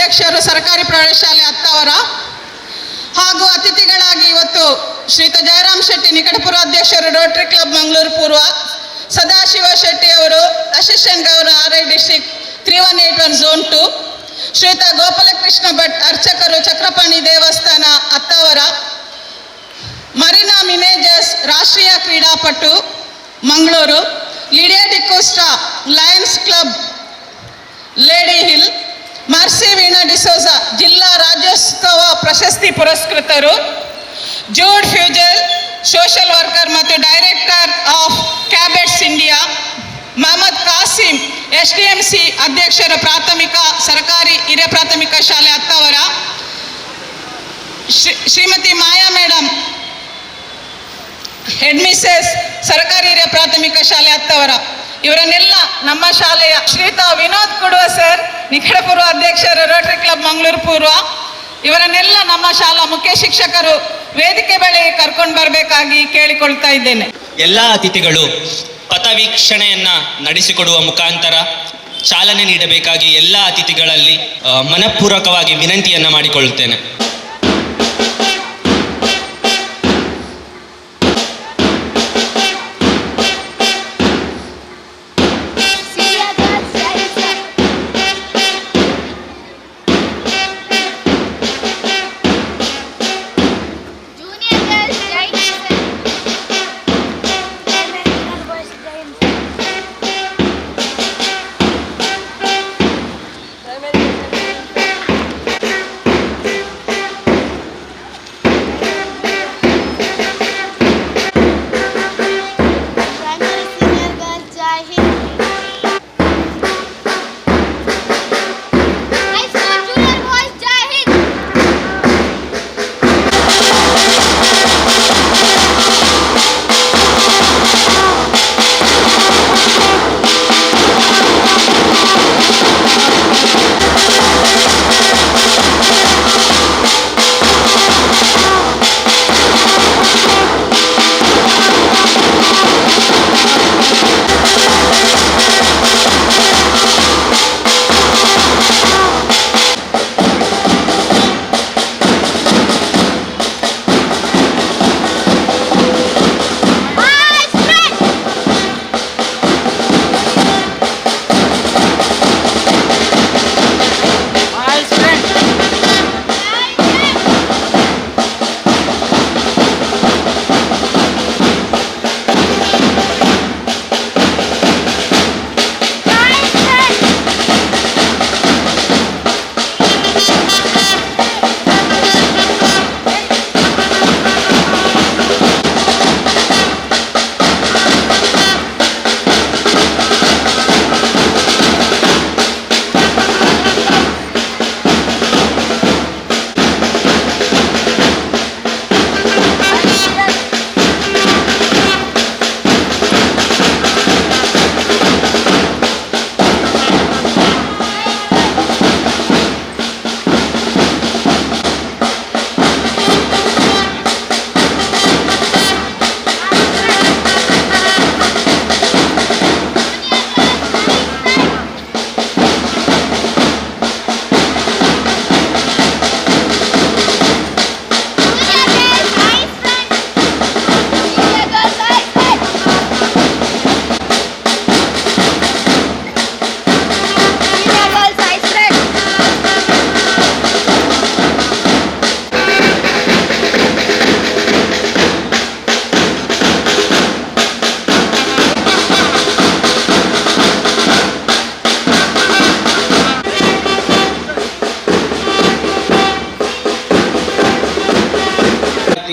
ಅಧ್ಯಕ್ಷರು ಸರ್ಕಾರಿ ಪ್ರೌಢಶಾಲೆ ಅತ್ತಾವರ ಹಾಗೂ ಅತಿಥಿಗಳಾಗಿ ಇವತ್ತು ಶ್ರೀಯುತ ಜಯರಾಮ್ ಶೆಟ್ಟಿ ನಿಕಟಪುರ ಅಧ್ಯಕ್ಷರು ರೋಟರಿ ಕ್ಲಬ್ ಮಂಗಳೂರು ಪೂರ್ವ, ಸದಾಶಿವ ಶೆಟ್ಟಿ ಅವರು assistant governor RI district 3181 zone 2, ಶ್ರೀಯುತ ಗೋಪಾಲಕೃಷ್ಣ ಭಟ್ ಅರ್ಚಕರು ಚಕ್ರಪಾಣಿ ದೇವಸ್ಥಾನ ಅತ್ತಾವರ, ಮರೀನಾ ಮಿನೇಜಸ್ ರಾಷ್ಟ್ರೀಯ ಕ್ರೀಡಾಪಟು Mangaluru, Lydia D'Costa Lions Club Lady Hill, Mercy Veena D'Souza ಜಿಲ್ಲಾ ರಾಜ್ಯೋತ್ಸವ ಪ್ರಶಸ್ತಿ ಪುರಸ್ಕೃತರು, ಜೂಡ್ ಫ್ಯೂಜಲ್ ಸೋಷಿಯಲ್ ವರ್ಕರ್ ಮತ್ತು director of Cabets India, Mohammed Kasim SDMC ಅಧ್ಯಕ್ಷರ ಪ್ರಾಥಮಿಕ ಸರ್ಕಾರಿ ಹಿರಿಯ ಪ್ರಾಥಮಿಕ ಶಾಲೆ Attavar, Shrimati Maya madam headmistress ಸರ್ಕಾರಿ ಹಿರಿಯ ಪ್ರಾಥಮಿಕ ಶಾಲೆ ಅತ್ತಾವರ, ಇವರನ್ನೆಲ್ಲ ನಮ್ಮ ಶಾಲೆಯ ಶ್ರೀಯುತ ವಿನೋದ್ ಕುಡುವ ಸರ್ ನಿಕಟಪೂರ್ವ ಅಧ್ಯಕ್ಷರು ರೋಟರಿ ಕ್ಲಬ್ ಮಂಗಳೂರು ಪೂರ್ವ, ಇವರನ್ನೆಲ್ಲ ನಮ್ಮ ಶಾಲಾ ಮುಖ್ಯ ಶಿಕ್ಷಕರು ವೇದಿಕೆ ಬಳಿ ಕರ್ಕೊಂಡು ಬರಬೇಕಾಗಿ ಕೇಳಿಕೊಳ್ತಾ ಇದ್ದೇನೆ. ಎಲ್ಲ ಅತಿಥಿಗಳು ಪಥವೀಕ್ಷಣೆಯನ್ನ ನಡೆಸಿಕೊಡುವ ಮುಖಾಂತರ ಚಾಲನೆ ನೀಡಬೇಕಾಗಿ ಎಲ್ಲ ಅತಿಥಿಗಳಲ್ಲಿ ಮನಪೂರ್ವಕವಾಗಿ ವಿನಂತಿಯನ್ನ ಮಾಡಿಕೊಳ್ಳುತ್ತೇನೆ.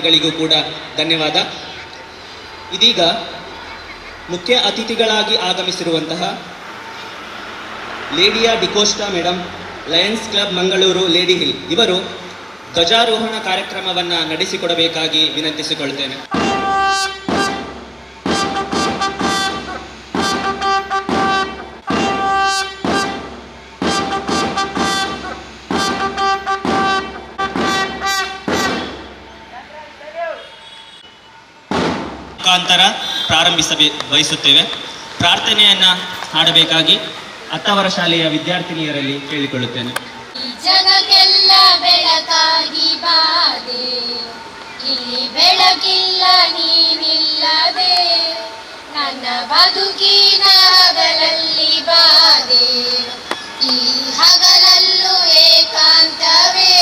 ಗಳಿಗೂ ಕೂಡ ಧನ್ಯವಾದ. ಇದೀಗ ಮುಖ್ಯ ಅತಿಥಿಗಳಾಗಿ ಆಗಮಿಸಿರುವಂತಹ Lydia D'Costa madam, Lions Club Mangaluru Lady Hill, ಇವರು ಧ್ವಜಾರೋಹಣ ಕಾರ್ಯಕ್ರಮವನ್ನು ನಡೆಸಿಕೊಡಬೇಕಾಗಿ ವಿನಂತಿಸಿಕೊಳ್ತೇನೆ. ಮುಖಾಂತರ ಬಯಸುತ್ತೇವೆ. ಪ್ರಾರ್ಥನೆಯನ್ನ ಮಾಡಬೇಕಾಗಿ ಅತ್ತಾವರ ಶಾಲೆಯ ವಿದ್ಯಾರ್ಥಿನಿಯರಲ್ಲಿ ಕೇಳಿಕೊಳ್ಳುತ್ತೇನೆ. ಈ ಜಗಕ್ಕೆಲ್ಲ ಬೆಳಕಾಗಿ ಬಾದೆ, ಇಲ್ಲಿ ಬೆಳಕಿಲ್ಲ ನೀನಿಲ್ಲದೆ, ನನ್ನ ಬದುಕಿನ ಹಗಲಲ್ಲಿ ಬಾದೆ, ಈ ಹಗಲಲ್ಲೂ ಏಕಾಂತವೇ,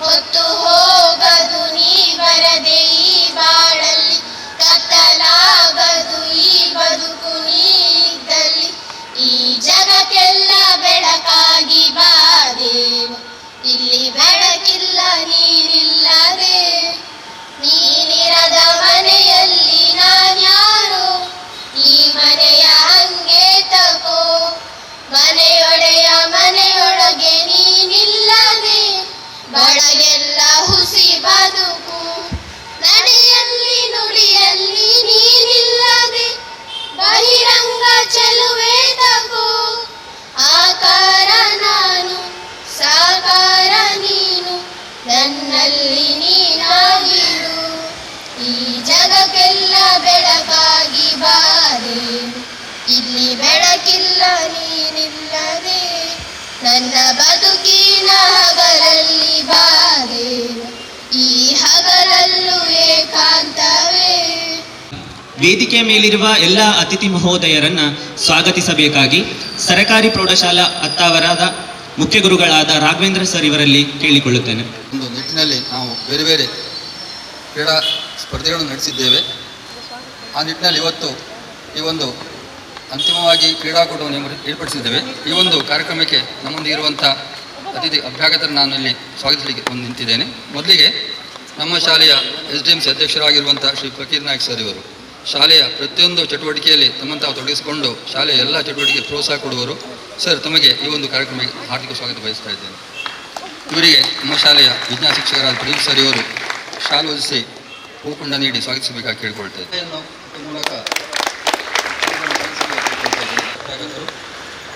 ಹೊತ್ತು ಹೋಗದು ನೀ ಬರದೆ ಈ ಬಾಳಲ್ಲಿ, ಕತ್ತಲಾಗದು ಈ ಬದುಕು ನೀ ಇದ್ದಲ್ಲಿ, ಈ ಜಗಕ್ಕೆಲ್ಲ ಬೆಳಕಾಗಿ ಬಾದೆ, ಇಲ್ಲಿ ಬೆಳಕಿಲ್ಲ ನೀನಿಲ್ಲದೆ, ನೀನಿರದ ಮನೆಯಲ್ಲಿ ನಾನ್ಯಾರು, ಈ ಮನೆಯ ಹಂಗೆ ತಗೋ, ಮನೆಯೊಡೆಯ ಮನೆಯೊಳಗೆ ನೀನಿಲ್ಲದೆ, ಬಳಗೆಲ್ಲ ಹುಸಿ ಬದುಕು, ನಡೆಯಲ್ಲಿ ನುಡಿಯಲ್ಲಿ ನೀನಿಲ್ಲದೆ, ಬಹಿರಂಗ ಚೆಲುವೆ ತಗೋ, ಆಕಾರ ನಾನು ಸಾಕಾರ ನೀನು, ನನ್ನಲ್ಲಿ ನೀನಾಗಿರು, ಈ ಜಗಕ್ಕೆಲ್ಲ ಬೆಳಕಾಗಿ ಬಾರೆ, ಇಲ್ಲಿ ಬೆಳಕಿಲ್ಲ ನೀನಿಲ್ಲದೆ, ನನ್ನ ಬದುಕಿನ ಹಗಲಲ್ಲಿ ಬಾರೆ, ಈ ಹಗಲಲ್ಲೂ ಏಕಾಂತವೇ. ವೇದಿಕೆ ಮೇಲಿರುವ ಎಲ್ಲ ಅತಿಥಿ ಮಹೋದಯರನ್ನ ಸ್ವಾಗತಿಸಬೇಕಾಗಿ ಸರಕಾರಿ ಪ್ರೌಢಶಾಲಾ ಅತ್ತಾವರದ ಮುಖ್ಯ ಗುರುಗಳಾದ ರಾಘವೇಂದ್ರ ಸರ್ ಇವರಲ್ಲಿ ಕೇಳಿಕೊಳ್ಳುತ್ತೇನೆ. ಒಂದು ನಿಟ್ಟಿನಲ್ಲಿ ನಾವು ಬೇರೆ ಬೇರೆ ಕ್ರೀಡಾ ಸ್ಪರ್ಧೆಗಳನ್ನು ನಡೆಸಿದ್ದೇವೆ. ಆ ನಿಟ್ಟಿನಲ್ಲಿ ಇವತ್ತು ಈ ಒಂದು ಅಂತಿಮವಾಗಿ ಕ್ರೀಡಾಕೂಟವನ್ನು ಏರ್ಪಡಿಸಿದ್ದೇವೆ. ಈ ಒಂದು ಕಾರ್ಯಕ್ರಮಕ್ಕೆ ನಮ್ಮೊಂದಿಗಿರುವಂಥ ಅತಿಥಿ ಅಭ್ಯಾಗತರನ್ನು ನಾನು ಇಲ್ಲಿ ಸ್ವಾಗತಿಸಲಿಕ್ಕೆ ಬಂದು ನಿಂತಿದ್ದೇನೆ. ಮೊದಲಿಗೆ ನಮ್ಮ ಶಾಲೆಯ SDMC ಅಧ್ಯಕ್ಷರಾಗಿರುವಂಥ ಶ್ರೀ ಫಕೀರ್ ನಾಯ್ಕ್ ಸರ್ ಇವರು ಶಾಲೆಯ ಪ್ರತಿಯೊಂದು ಚಟುವಟಿಕೆಯಲ್ಲಿ ತಮ್ಮನ್ನು ತಾವು ತೊಡಗಿಸಿಕೊಂಡು ಶಾಲೆಯ ಎಲ್ಲ ಚಟುವಟಿಕೆಗೆ ಪ್ರೋತ್ಸಾಹ ಕೊಡುವರು. ಸರ್, ತಮಗೆ ಈ ಒಂದು ಕಾರ್ಯಕ್ರಮಕ್ಕೆ ಹಾರ್ದಿಕ ಸ್ವಾಗತ ಬಯಸ್ತಾ ಇದ್ದೇನೆ. ಇವರಿಗೆ ನಮ್ಮ ಶಾಲೆಯ ವಿಜ್ಞಾನ ಶಿಕ್ಷಕರಾದ ಪ್ರದೀಪ್ ಸರ್ ಇವರು ಶಾಲು ಹೊದಿಸಿ ಹೂಕುಂಡ ನೀಡಿ ಸ್ವಾಗತಿಸಬೇಕಾಗಿ ಕೇಳಿಕೊಳ್ತೇವೆ. ಮೂಲಕ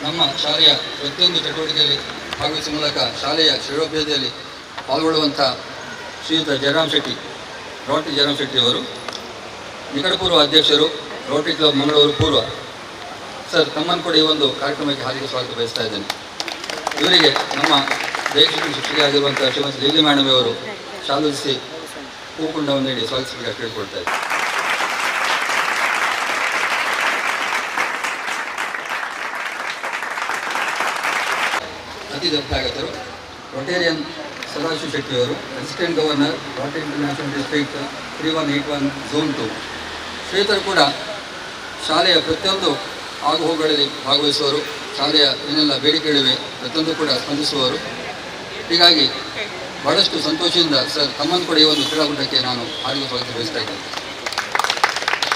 ನಮ್ಮ ಶಾಲೆಯ ಪ್ರತಿಯೊಂದು ಚಟುವಟಿಕೆಯಲ್ಲಿ ಭಾಗವಹಿಸುವ ಮೂಲಕ ಶಾಲೆಯ ಶ್ರೇಯೋಭಿವೃದ್ಧಿಯಲ್ಲಿ ಪಾಲ್ಗೊಳ್ಳುವಂಥ ಶ್ರೀಯುತ ಜಯರಾಮ್ ಶೆಟ್ಟಿ, ರೋಟರಿ ಜಯರಾಮ್ ಶೆಟ್ಟಿ ಅವರು ನಿಕಟಪೂರ್ವ ಅಧ್ಯಕ್ಷರು, ರೋಟರಿ ಕ್ಲಬ್ ಮಂಗಳೂರು ಪೂರ್ವ. ಸರ್, ತಮ್ಮನ್ನು ಕೂಡ ಈ ಒಂದು ಕಾರ್ಯಕ್ರಮಕ್ಕೆ ಹಾರ್ದಿಕ ಸ್ವಾಗತ ಬಯಸ್ತಾ ಇದ್ದೇನೆ. ಇವರಿಗೆ ನಮ್ಮ ದೈಹಿಕ ಶಿಕ್ಷಕಿಯಾಗಿರುವಂಥ ಶ್ರೀಮತಿ ಲೀಲಿ ಮೇಡಮ್ ಅವರು ಶಾಲುದಿಸಿ ಹೂಕುಂಡವನ್ನು ನೀಡಿ ಸ್ವಾಗತಿಸಬೇಕಾಗಿ ಕೇಳಿಕೊಳ್ತಾ ಇದ್ದಾರೆ. ಅತಿಥಿ ಅಭ್ಯಾಗತರು ರೊಟೇರಿಯನ್ ಸದಾಶಿವ ಶೆಟ್ಟಿ ಅವರು, assistant governor, Rotary international district 3181 zone 2. ಶ್ರೀಯುತರು ಕೂಡ ಶಾಲೆಯ ಪ್ರತಿಯೊಂದು ಆಗುಹೋಗುಗಳಲ್ಲಿ ಭಾಗವಹಿಸುವವರು, ಶಾಲೆಯ ಏನೆಲ್ಲ ಬೇಡಿಕೆಗಳಿವೆ ಪ್ರತಿಯೊಂದು ಕೂಡ ಸ್ಪಂದಿಸುವವರು. ಹೀಗಾಗಿ ಬಹಳಷ್ಟು ಸಂತೋಷದಿಂದ ಸರ್ ತಮ್ಮನ್ನು ಕೂಡ ಈ ಒಂದು ಕ್ರೀಡಾಕೂಟಕ್ಕೆ ನಾನು ಹಾರ್ದಿಕ ಸ್ವಾಗತ ಬಯಸ್ತಾ ಇದ್ದೇನೆ.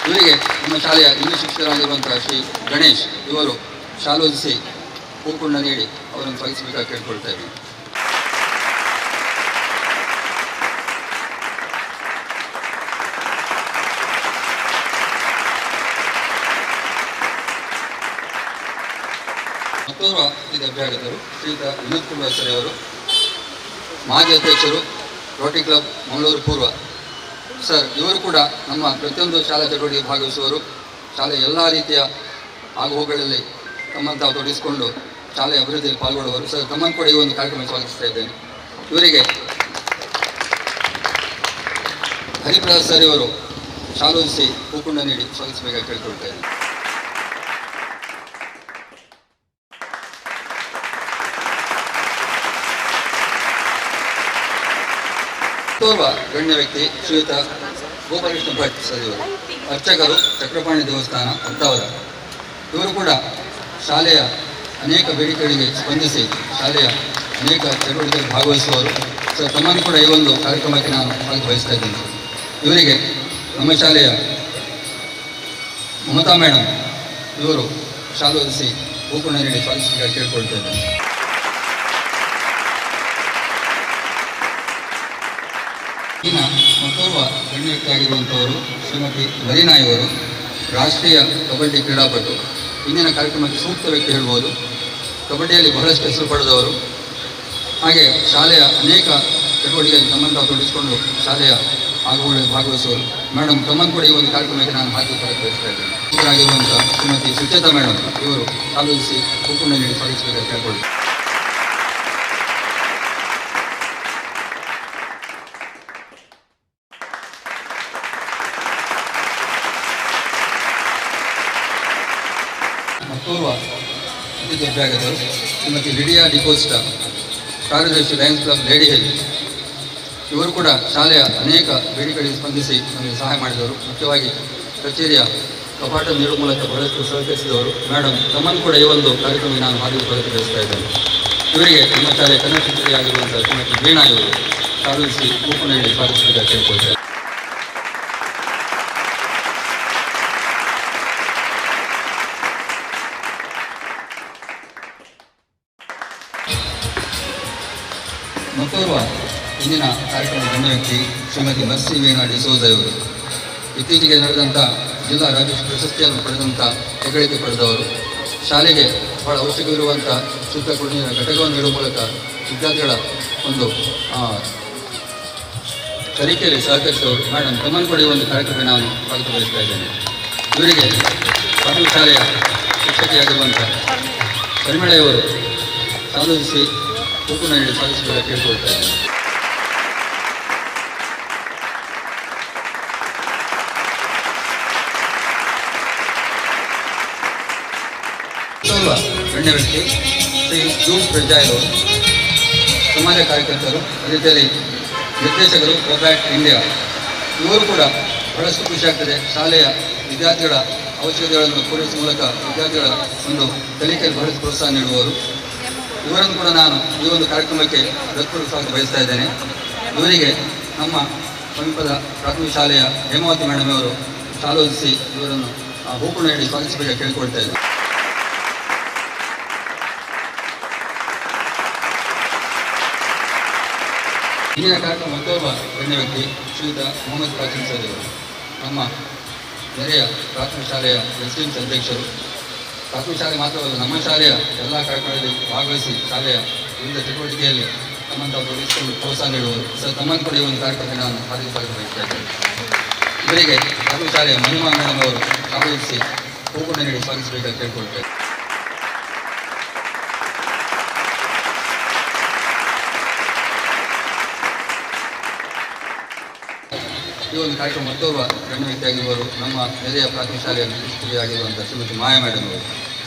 ಇವರಿಗೆ ನಮ್ಮ ಶಾಲೆಯ ಇಂಗ್ಲಿಷ್ ಶಿಕ್ಷಕರಾಗಿರುವಂಥ ಶ್ರೀ ಗಣೇಶ್ ಇವರು ಶಾಲೋದಿಸಿ ಹೂಕುಂಡ ನೀಡಿ ಅವರನ್ನು ಸ್ವಾಗತಿಸಬೇಕಾಗಿ ಕೇಳಿಕೊಳ್ತಾ ಇದ್ದೀನಿ. ಮತ್ತೋರ್ವ ಅತಿಥಿ ಅಭ್ಯಾಗತರು ಶ್ರೀಯುತ ವಿನೋದ್ ಕುಮಾರ್ ಸರ್ ಅವರು, ಮಾಜಿ ಅಧ್ಯಕ್ಷರು, ರೋಟರಿ ಕ್ಲಬ್ ಮಂಗಳೂರು ಪೂರ್ವ. ಸರ್, ಇವರು ಕೂಡ ನಮ್ಮ ಪ್ರತಿಯೊಂದು ಶಾಲಾ ಚಟುವಟಿಕೆ ಭಾಗವಹಿಸುವವರು, ಶಾಲೆಯ ಎಲ್ಲ ರೀತಿಯ ಆಗುಹೋಗುಗಳಲ್ಲಿ ತಮ್ಮನ್ನು ತಾವು ತೊಡಗಿಸಿಕೊಂಡು ಶಾಲೆಯ ಅಭಿವೃದ್ಧಿಯಲ್ಲಿ ಪಾಲ್ಗೊಳ್ಳುವರು. ಸರ್, ತಮ್ಮನ್ನು ಕೂಡ ಈ ಒಂದು ಕಾರ್ಯಕ್ರಮ ಸ್ವಾಗತಿಸ್ತಾ ಇದ್ದೇನೆ. ಇವರಿಗೆ ಹರಿಪ್ರಸಾದ್ ಸರ್ ಇವರು ಶಾಲೋದಿಸಿ ಹೂಕುಂಡ ನೀಡಿ ಸ್ವಾಗತಿಸಬೇಕಾಗಿ ಕೇಳಿಕೊಳ್ತಾ ಇದ್ದೇನೆ. ಮತ್ತೋರ್ವ ಗಣ್ಯ ವ್ಯಕ್ತಿ ಶ್ರೀಯುತ ಗೋಪಾಲಕೃಷ್ಣ ಭಟ್ ಸರ್ ಇವರು ಅರ್ಚಕರು, ಚಕ್ರಪಾಣಿ ದೇವಸ್ಥಾನ ಅತ್ತಾವರ. ಇವರು ಕೂಡ ಶಾಲೆಯ ಅನೇಕ ಬೇಡಿಕೆಗಳಿಗೆ ಸ್ಪಂದಿಸಿ ಶಾಲೆಯ ಅನೇಕ ಚಟುವಟಿಕೆಗಳಲ್ಲಿ ಭಾಗವಹಿಸುವವರು. ಸರ್, ತಮ್ಮನ್ನು ಕೂಡ ಈ ಒಂದು ಕಾರ್ಯಕ್ರಮಕ್ಕೆ ನಾನು ಭಾಗವಹಿಸ್ತಾ ಇದ್ದೇನೆ. ಇವರಿಗೆ ನಮ್ಮ ಶಾಲೆಯ ಮಮತಾ ಮೇಡಮ್ ಇವರು ಶಾಲೋದಿಸಿ ಹೂಕುಂಡ ನೀಡಿ ಸ್ವಾಗತಿಸಬೇಕಾಗಿ ಕೇಳಿಕೊಳ್ತಾ ಇದ್ದೇನೆ. ಇನ್ನು ಮತ್ತೋರ್ವ ಗಣ್ಯ ವ್ಯಕ್ತಿಯಾಗಿರುವಂಥವರು ಶ್ರೀಮತಿ ಮರೀನಾಯಿ ಅವರು, ರಾಷ್ಟ್ರೀಯ ಕಬಡ್ಡಿ ಕ್ರೀಡಾಪಟು. ಇಂದಿನ ಕಾರ್ಯಕ್ರಮಕ್ಕೆ ಸೂಕ್ತ ವ್ಯಕ್ತಿ ಹೇಳ್ಬೋದು. ಕಬಡ್ಡಿಯಲ್ಲಿ ಬಹಳಷ್ಟು ಹೆಸರು ಪಡೆದವರು, ಹಾಗೆ ಶಾಲೆಯ ಅನೇಕ ಚಟುವಟಿಕೆಯಲ್ಲಿ ತಮ್ಮನ್ನು ತಾವು ತೊಡಗಿಸಿಕೊಂಡು ಶಾಲೆಯ ಆಗುಗಳಲ್ಲಿ ಭಾಗವಹಿಸುವರು. ಮೇಡಮ್, ತಮ್ಮನ್ನು ಕೂಡ ಈ ಒಂದು ಕಾರ್ಯಕ್ರಮಕ್ಕೆ ನಾನು ಹಾಕಿ ಬಯಸ್ತಾ ಇದ್ದೇನೆ. ಇವರಾಗಿರುವಂಥ ಶ್ರೀಮತಿ ಸುಚೇತಾ ಮೇಡಮ್ ಇವರು ಆಲೋಚಿಸಿ ಹೂಕುಂಡ ನೀಡಿ ಸ್ವಾಗತಿಸಬೇಕಾಗಿ ಕೇಳಿಕೊಳ್ಳಿ. ಅಭ್ಯಾಗತರು ಶ್ರೀಮತಿ ಲಿಡಿಯಾ ಡಿಕೋಸ್ಟಾ, ಕಾರ್ಯದರ್ಶಿ ಲಯನ್ಸ್ ಕ್ಲಬ್ ಲೇಡಿ ಹಿಲ್. ಇವರು ಕೂಡ ಶಾಲೆಯ ಅನೇಕ ಬೇಡಿಕೆಗಳಿಗೆ ಸ್ಪಂದಿಸಿ ನಮಗೆ ಸಹಾಯ ಮಾಡಿದವರು. ಮುಖ್ಯವಾಗಿ ಕಚೇರಿಯ ಕಪಾಟ ನೀಡುವ ಮೂಲಕ ಬಹಳಷ್ಟು ಸಹಕರಿಸಿದವರು ಮೇಡಮ್ ತಮ್ಮನ್ನು ಕೂಡ ಈ ಒಂದು ಕಾರ್ಯಕ್ರಮಕ್ಕೆ ನಾನು ಹಾಗೆ ಪ್ರಗತಿಗೊಳಿಸ್ತಾ ಇದ್ದೇನೆ. ಇವರಿಗೆ ನಮ್ಮ ಶಾಲೆಯ ಕನ್ನಡ ಶಿಕ್ಷಕಿಯಾಗಿರುವಂಥ ಶ್ರೀಮತಿ ವೀಣಾ ಇವರು ಸಾಧಿಸಿ ಕೂಪು ನೀಡಿ ಸ್ವಾಗತಿಸಬೇಕಾಗಿ ಕೇಳಿಕೊಳ್ತಾರೆ. ಮತ್ತೋರ್ವ ಇಂದಿನ ಕಾರ್ಯಕ್ರಮದ ಗಣ್ಯ ವ್ಯಕ್ತಿ ಶ್ರೀಮತಿ ಮರ್ಸಿ ವೀಣಾ ಡಿಸೋಜ ಇವರು ಇತ್ತೀಚೆಗೆ ನಡೆದಂಥ ಜಿಲ್ಲಾ ರಾಜ್ಯ ಪ್ರಶಸ್ತಿಯನ್ನು ಪಡೆದಂಥ ಹೆಗ್ಗಳಿಕೆ ಪಡೆದವರು. ಶಾಲೆಗೆ ಬಹಳ ಅವಶ್ಯಕವಿರುವಂಥ ಶುದ್ಧ ಕುಡಿಯುವ ಘಟಕವನ್ನು ನೀಡುವ ಮೂಲಕ ವಿದ್ಯಾರ್ಥಿಗಳ ಒಂದು ಕಲಿಕೆಯಲ್ಲಿ ಸಹಕರಿಸಿದವರು. ಮೇಡಮ್ ತಮ್ಮನ್ನು ಕೂಡ ಈ ಒಂದು ಕಾರ್ಯಕ್ರಮ ನಾನು ಸ್ವಾಗತಗೊಳಿಸ್ತಾ ಇದ್ದೇನೆ. ಇವರಿಗೆ ಪ್ರಾಥಮಿಕ ಶಾಲೆಯ ಶಿಕ್ಷಕಿಯಾಗಿರುವಂಥ ಪರಿಮಳೆಯವರು ಸಾಧಿಸಿ ಕೂಪು ನೀಡಿ ಸ್ವಾಗತಿಸಬೇಕಾಗಿ ಕೇಳಿಕೊಳ್ತಾ ಇದ್ದೇನೆ. ಗಣ್ಯ ವ್ಯಕ್ತಿ ಶ್ರೀ ಜೂಸ್ ಪ್ರಜಾಯ್ ಅವರು ಸಮಾಜ ಕಾರ್ಯಕರ್ತರು, ಅದೇ ರೀತಿಯಲ್ಲಿ ನಿರ್ದೇಶಕರು ಪ್ರೊಬ್ಯಾಕ್ಟ್ ಇಂಡಿಯಾ. ಇವರು ಕೂಡ ಬಹಳಷ್ಟು ಖುಷಿ ಆಗ್ತದೆ. ಶಾಲೆಯ ವಿದ್ಯಾರ್ಥಿಗಳ ಅವಶ್ಯಕತೆಗಳನ್ನು ಪೂರೈಸುವ ಮೂಲಕ ವಿದ್ಯಾರ್ಥಿಗಳ ಒಂದು ಕಲಿಕೆಯಲ್ಲಿ ಬಹಳಷ್ಟು ಪ್ರೋತ್ಸಾಹ ನೀಡುವವರು. ಇವರನ್ನು ಕೂಡ ನಾನು ಈ ಒಂದು ಕಾರ್ಯಕ್ರಮಕ್ಕೆ ಹೃತ್ಪೂರ್ವಕ ಸ್ವಾಗತ ಬಯಸ್ತಾ ಇದ್ದೇನೆ. ಇವರಿಗೆ ನಮ್ಮ ಸಮೀಪದ ಪ್ರಾಥಮಿಕ ಶಾಲೆಯ ಹೇಮಾವತಿ ಮೇಡಮ್ ಅವರು ಶಾಲೋದಿಸಿ ಇವರನ್ನು ಹೂಕು ನೀಡಿ ಸ್ವಾಗತಿಸಬೇಕಾಗಿ ಕೇಳಿಕೊಳ್ತಾ ಇದ್ದೇನೆ. ಇಂದಿನ ಕಾರ್ಯಕ್ರಮ ಮತ್ತೊಬ್ಬ ಗಣ್ಯ ವ್ಯಕ್ತಿ ಶ್ರೀಯುತ ಮೊಹಮ್ಮದ್ ಕಾಸಿಂ ಸರ್ ಅವರು ನಮ್ಮ ನೆರೆಯ ಪ್ರಾಥಮಿಕ ಶಾಲೆಯ ಎಸ್ಡಿಎಂಸಿ ಅಧ್ಯಕ್ಷರು. ಪ್ರಾಥಮಿಕ ಶಾಲೆ ಮಾತ್ರವಲ್ಲ, ನಮ್ಮ ಶಾಲೆಯ ಎಲ್ಲ ಕಾರ್ಯಕ್ರಮಗಳಲ್ಲಿ ಭಾಗವಹಿಸಿ ಶಾಲೆಯ ವಿವಿಧ ಚಟುವಟಿಕೆಯಲ್ಲಿ ತಮ್ಮಂತ ತೊಡಗಿಸಿಕೊಂಡು ಪ್ರೋತ್ಸಾಹ ನೀಡುವರು. ಸರ್ ತಮ್ಮನ್ನು ಕೂಡ ಈ ಒಂದು ಕಾರ್ಯಕ್ರಮಕ್ಕೆ ನಾನು ಹಾರ್ದಿಕ ಸ್ವಾಗತ ಬಯಸ್ತಾ ಇದ್ದೇನೆ. ಇವರಿಗೆ ಪ್ರಾಥಮಿಕ ಶಾಲೆಯ ಮಹಿಮಾ ಮೇಡಮ್ ಅವರು ಭಾಗವಹಿಸಿ ಹೂಗುಣ ನೀಡಿ ಸ್ವಾಗತಿಸಬೇಕಾಗಿ ಕೇಳಿಕೊಳ್ತೇವೆ. ಈ ಒಂದು ಕಾರ್ಯಕ್ರಮ ಮತ್ತೋರ್ವ ಗಣ್ಯ ವ್ಯಕ್ತಿಯಾಗಿರುವರು ನಮ್ಮ ನೆರೆಯ ಪ್ರಾಥಮಿಕ ಶಾಲೆಯ ಶಿಕ್ಷಕಿಯಾಗಿರುವಂಥ ಶ್ರೀಮತಿ ಮಾಯಾ ಮೇಡಮ್ ಅವರು.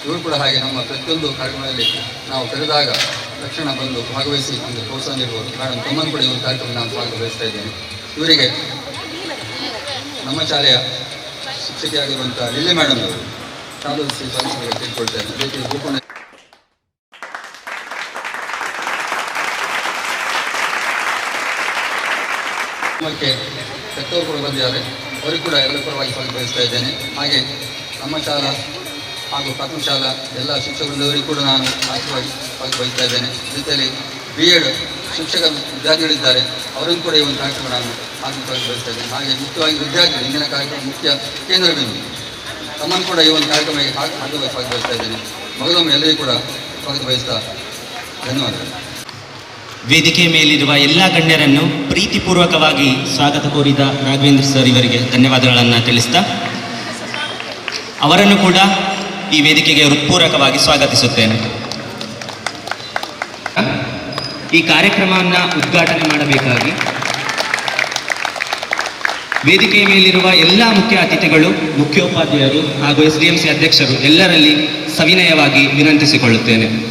ಇವರು ಕೂಡ ಹಾಗೆ ನಮ್ಮ ಪ್ರತಿಯೊಂದು ಕಾರ್ಯಕ್ರಮದಲ್ಲಿ ನಾವು ಕರೆದಾಗ ತಕ್ಷಣ ಬಂದು ಭಾಗವಹಿಸಿ ಒಂದು ಪ್ರೋತ್ಸಾಹ ನೀಡುವರು. ಮೇಡಮ್ ತಮ್ಮನ್ನು ಕೂಡ ಈ ಒಂದು ಕಾರ್ಯಕ್ರಮ ನಾನು ಸ್ವಾಗತ ಬಯಸ್ತಾ ಇದ್ದೇನೆ. ಇವರಿಗೆ ನಮ್ಮ ಶಾಲೆಯ ಶಿಕ್ಷಕಿಯಾಗಿರುವಂಥ ಲಿಲ್ಲಿ ಮೇಡಮ್ ಅವರು ಸಾಧಿಸಿ ಸ್ವಾಗತಿಸಬೇಕು ತಿಳ್ಕೊಳ್ತೇನೆ. ಅದೇ ರೀತಿ ಭೂಪಣ ಸತ್ತವರು ಕೂಡ ಬಂದಿದ್ದಾರೆ. ಅವರಿಗೆ ಕೂಡ ಎಲ್ಲ ಪರವಾಗಿ ಸ್ವಾಗತ ಬಯಸ್ತಾ ಇದ್ದೇನೆ. ಹಾಗೆ ನಮ್ಮ ಶಾಲಾ ಹಾಗೂ ಪ್ರಾಥಮಿಕ ಶಾಲಾ ಎಲ್ಲ ಶಿಕ್ಷಕರಿಂದವರಿಗೂ ಕೂಡ ನಾನು ಆರ್ಥಿಕವಾಗಿ ಸ್ವಾಗತ ಬಯಸ್ತಾ ಇದ್ದೇನೆ. ಜೊತೆಯಲ್ಲಿ B.Ed ಶಿಕ್ಷಕ ವಿದ್ಯಾರ್ಥಿಗಳಿದ್ದಾರೆ, ಅವರನ್ನು ಕೂಡ ಈ ಒಂದು ಕಾರ್ಯಕ್ರಮ ನಾನು ಆರ್ಥಿಕವಾಗಿ ಬಯಸ್ತಾ ಇದ್ದೇನೆ. ಹಾಗೆ ಮುಖ್ಯವಾಗಿ ವಿದ್ಯಾರ್ಥಿಗಳು ಇಂದಿನ ಕಾರ್ಯಕ್ರಮ ಮುಖ್ಯ ಕೇಂದ್ರ ಬಿಂದು. ತಮ್ಮನ್ನು ಕೂಡ ಈ ಒಂದು ಕಾರ್ಯಕ್ರಮಕ್ಕೆ ಹಾರ್ದಿಕವಾಗಿ ಸ್ವಾಗತ ಬಯಸ್ತಾ ಇದ್ದೇನೆ. ಮಗದೊಮ್ಮೆ ಎಲ್ಲರಿಗೂ ಕೂಡ ಸ್ವಾಗತ ಬಯಸ್ತಾ ಧನ್ಯವಾದಗಳು. ವೇದಿಕೆ ಮೇಲಿರುವ ಎಲ್ಲ ಗಣ್ಯರನ್ನು ಪ್ರೀತಿಪೂರ್ವಕವಾಗಿ ಸ್ವಾಗತ ಕೋರಿದ ರಾಘವೇಂದ್ರ ಸರ್ ಇವರಿಗೆ ಧನ್ಯವಾದಗಳನ್ನು ತಿಳಿಸ್ತಾ ಅವರನ್ನು ಕೂಡ ಈ ವೇದಿಕೆಗೆ ಹೃತ್ಪೂರ್ವಕವಾಗಿ ಸ್ವಾಗತಿಸುತ್ತೇನೆ. ಈ ಕಾರ್ಯಕ್ರಮವನ್ನು ಉದ್ಘಾಟನೆ ಮಾಡಬೇಕಾಗಿ ವೇದಿಕೆಯ ಮೇಲಿರುವ ಎಲ್ಲ ಮುಖ್ಯ ಅತಿಥಿಗಳು, ಮುಖ್ಯೋಪಾಧ್ಯಾಯರು ಹಾಗೂ SDMC ಅಧ್ಯಕ್ಷರು ಎಲ್ಲರಲ್ಲಿ ಸವಿನಯವಾಗಿ ವಿನಂತಿಸಿಕೊಳ್ಳುತ್ತೇನೆ. ಿ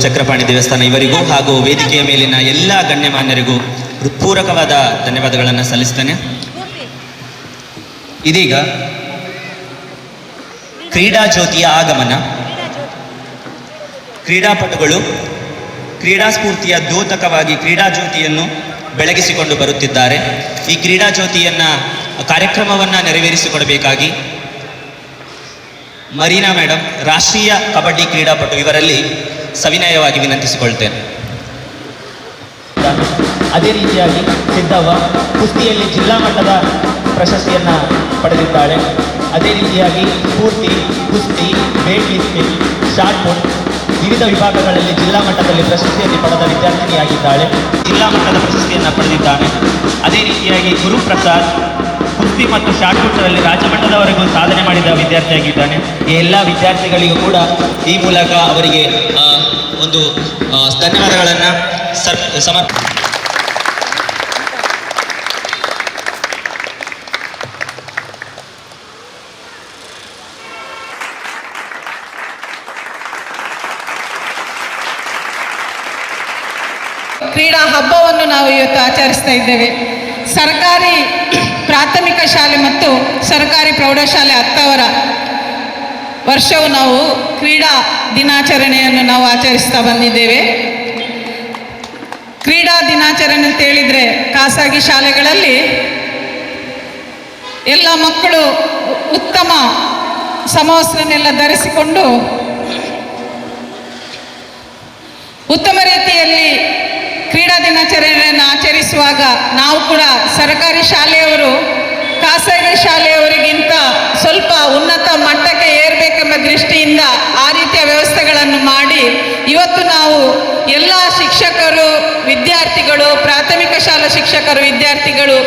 ಚಕ್ರಪಾಣಿ ದೇವಸ್ಥಾನ ಇವರಿಗೂ ಹಾಗೂ ವೇದಿಕೆಯ ಮೇಲಿನ ಎಲ್ಲ ಗಣ್ಯಮಾನ್ಯರಿಗೂ ಹೃತ್ಪೂರ್ವಕವಾದ ಧನ್ಯವಾದಗಳನ್ನು ಸಲ್ಲಿಸ್ತೇನೆ. ಇದೀಗ ಕ್ರೀಡಾ ಜ್ಯೋತಿಯ ಆಗಮನ. ಕ್ರೀಡಾಪಟುಗಳು ಕ್ರೀಡಾ ಸ್ಫೂರ್ತಿಯ ದ್ಯೋತಕವಾಗಿ ಕ್ರೀಡಾ ಜ್ಯೋತಿಯನ್ನು ಬೆಳಗಿಸಿಕೊಂಡು ಬರುತ್ತಿದ್ದಾರೆ. ಈ ಕ್ರೀಡಾ ಜ್ಯೋತಿಯನ್ನು ಕಾರ್ಯಕ್ರಮವನ್ನು ನೆರವೇರಿಸಿಕೊಡಬೇಕಾಗಿ ಮರೀನಾ ಮೇಡಮ್, ರಾಷ್ಟ್ರೀಯ ಕಬಡ್ಡಿ ಕ್ರೀಡಾಪಟು, ಇವರಲ್ಲಿ ಸವಿನಯವಾಗಿ ವಿನಂತಿಸಿಕೊಳ್ತೇನೆ. ಅದೇ ರೀತಿಯಾಗಿ ಸಿದ್ದವ್ವ ಕುಸ್ತಿಯಲ್ಲಿ ಜಿಲ್ಲಾ ಮಟ್ಟದ ಪ್ರಶಸ್ತಿಯನ್ನು ಪಡೆದಿದ್ದಾಳೆ. ಅದೇ ರೀತಿಯಾಗಿ ಸ್ಫೂರ್ತಿ ಕುಸ್ತಿ, ವೇಟ್ ಲಿಫ್ಟಿಂಗ್, ಶಾರ್ಟ್ ಪುಟ್ ವಿವಿಧ ವಿಭಾಗಗಳಲ್ಲಿ ಜಿಲ್ಲಾ ಮಟ್ಟದಲ್ಲಿ ಪ್ರಶಸ್ತಿಯನ್ನು ಪಡೆದ ವಿದ್ಯಾರ್ಥಿನಿಯಾಗಿದ್ದಾಳೆ. ಜಿಲ್ಲಾ ಮಟ್ಟದ ಪ್ರಶಸ್ತಿಯನ್ನು ಪಡೆದಿದ್ದಾನೆ. ಅದೇ ರೀತಿಯಾಗಿ ಗುರುಪ್ರಸಾದ್ ಕುಸ್ತಿ ಮತ್ತು ಶಾರ್ಟ್ ಪುಟ್ನಲ್ಲಿ ರಾಜ್ಯ ಮಟ್ಟದವರೆಗೂ ಸಾಧನೆ ಮಾಡಿದ ವಿದ್ಯಾರ್ಥಿಯಾಗಿದ್ದಾನೆ. ಈ ಎಲ್ಲ ವಿದ್ಯಾರ್ಥಿಗಳಿಗೂ ಕೂಡ ಈ ಮೂಲಕ ಅವರಿಗೆ ಒಂದು ಧನ್ಯವಾದಗಳನ್ನು ಕ್ರೀಡಾ ಹಬ್ಬವನ್ನು ನಾವು ಇವತ್ತು ಆಚರಿಸ್ತಾ ಇದ್ದೇವೆ. ಸರ್ಕಾರಿ ಪ್ರಾಥಮಿಕ ಶಾಲೆ ಮತ್ತು ಸರ್ಕಾರಿ ಪ್ರೌಢಶಾಲೆ ಹತ್ತವರ ವರ್ಷವು ನಾವು ಕ್ರೀಡಾ ದಿನಾಚರಣೆಯನ್ನು ನಾವು ಆಚರಿಸ್ತಾ ಬಂದಿದ್ದೇವೆ. ಕ್ರೀಡಾ ದಿನಾಚರಣೆ ಅಂತ ಹೇಳಿದರೆ ಖಾಸಗಿ ಶಾಲೆಗಳಲ್ಲಿ ಎಲ್ಲ ಮಕ್ಕಳು ಉತ್ತಮ ಸಮವಸ್ತ್ರನೆಲ್ಲ ಧರಿಸಿಕೊಂಡು ಉತ್ತಮ ರೀತಿಯಲ್ಲಿ ಕ್ರೀಡಾ ದಿನಾಚರಣೆಯನ್ನು ಆಚರಿಸುವಾಗ ನಾವು ಕೂಡ ಸರ್ಕಾರಿ ಶಾಲೆಯವರು ಖಾಸಗಿ ಶಾಲೆಯವರಿಗಿಂತ ಸ್ವಲ್ಪ ಉನ್ನತ ಮಟ್ಟಕ್ಕೆ ಏರಬೇಕೆಂಬ ದೃಷ್ಟಿಯಿಂದ ಆ ರೀತಿಯ ವ್ಯವಸ್ಥೆಗಳನ್ನು ಮಾಡಿ ಇವತ್ತು ನಾವು ಎಲ್ಲ ಶಿಕ್ಷಕರು, ವಿದ್ಯಾರ್ಥಿಗಳು, ಪ್ರಾಥಮಿಕ ಶಾಲಾ ಶಿಕ್ಷಕರು, ವಿದ್ಯಾರ್ಥಿಗಳು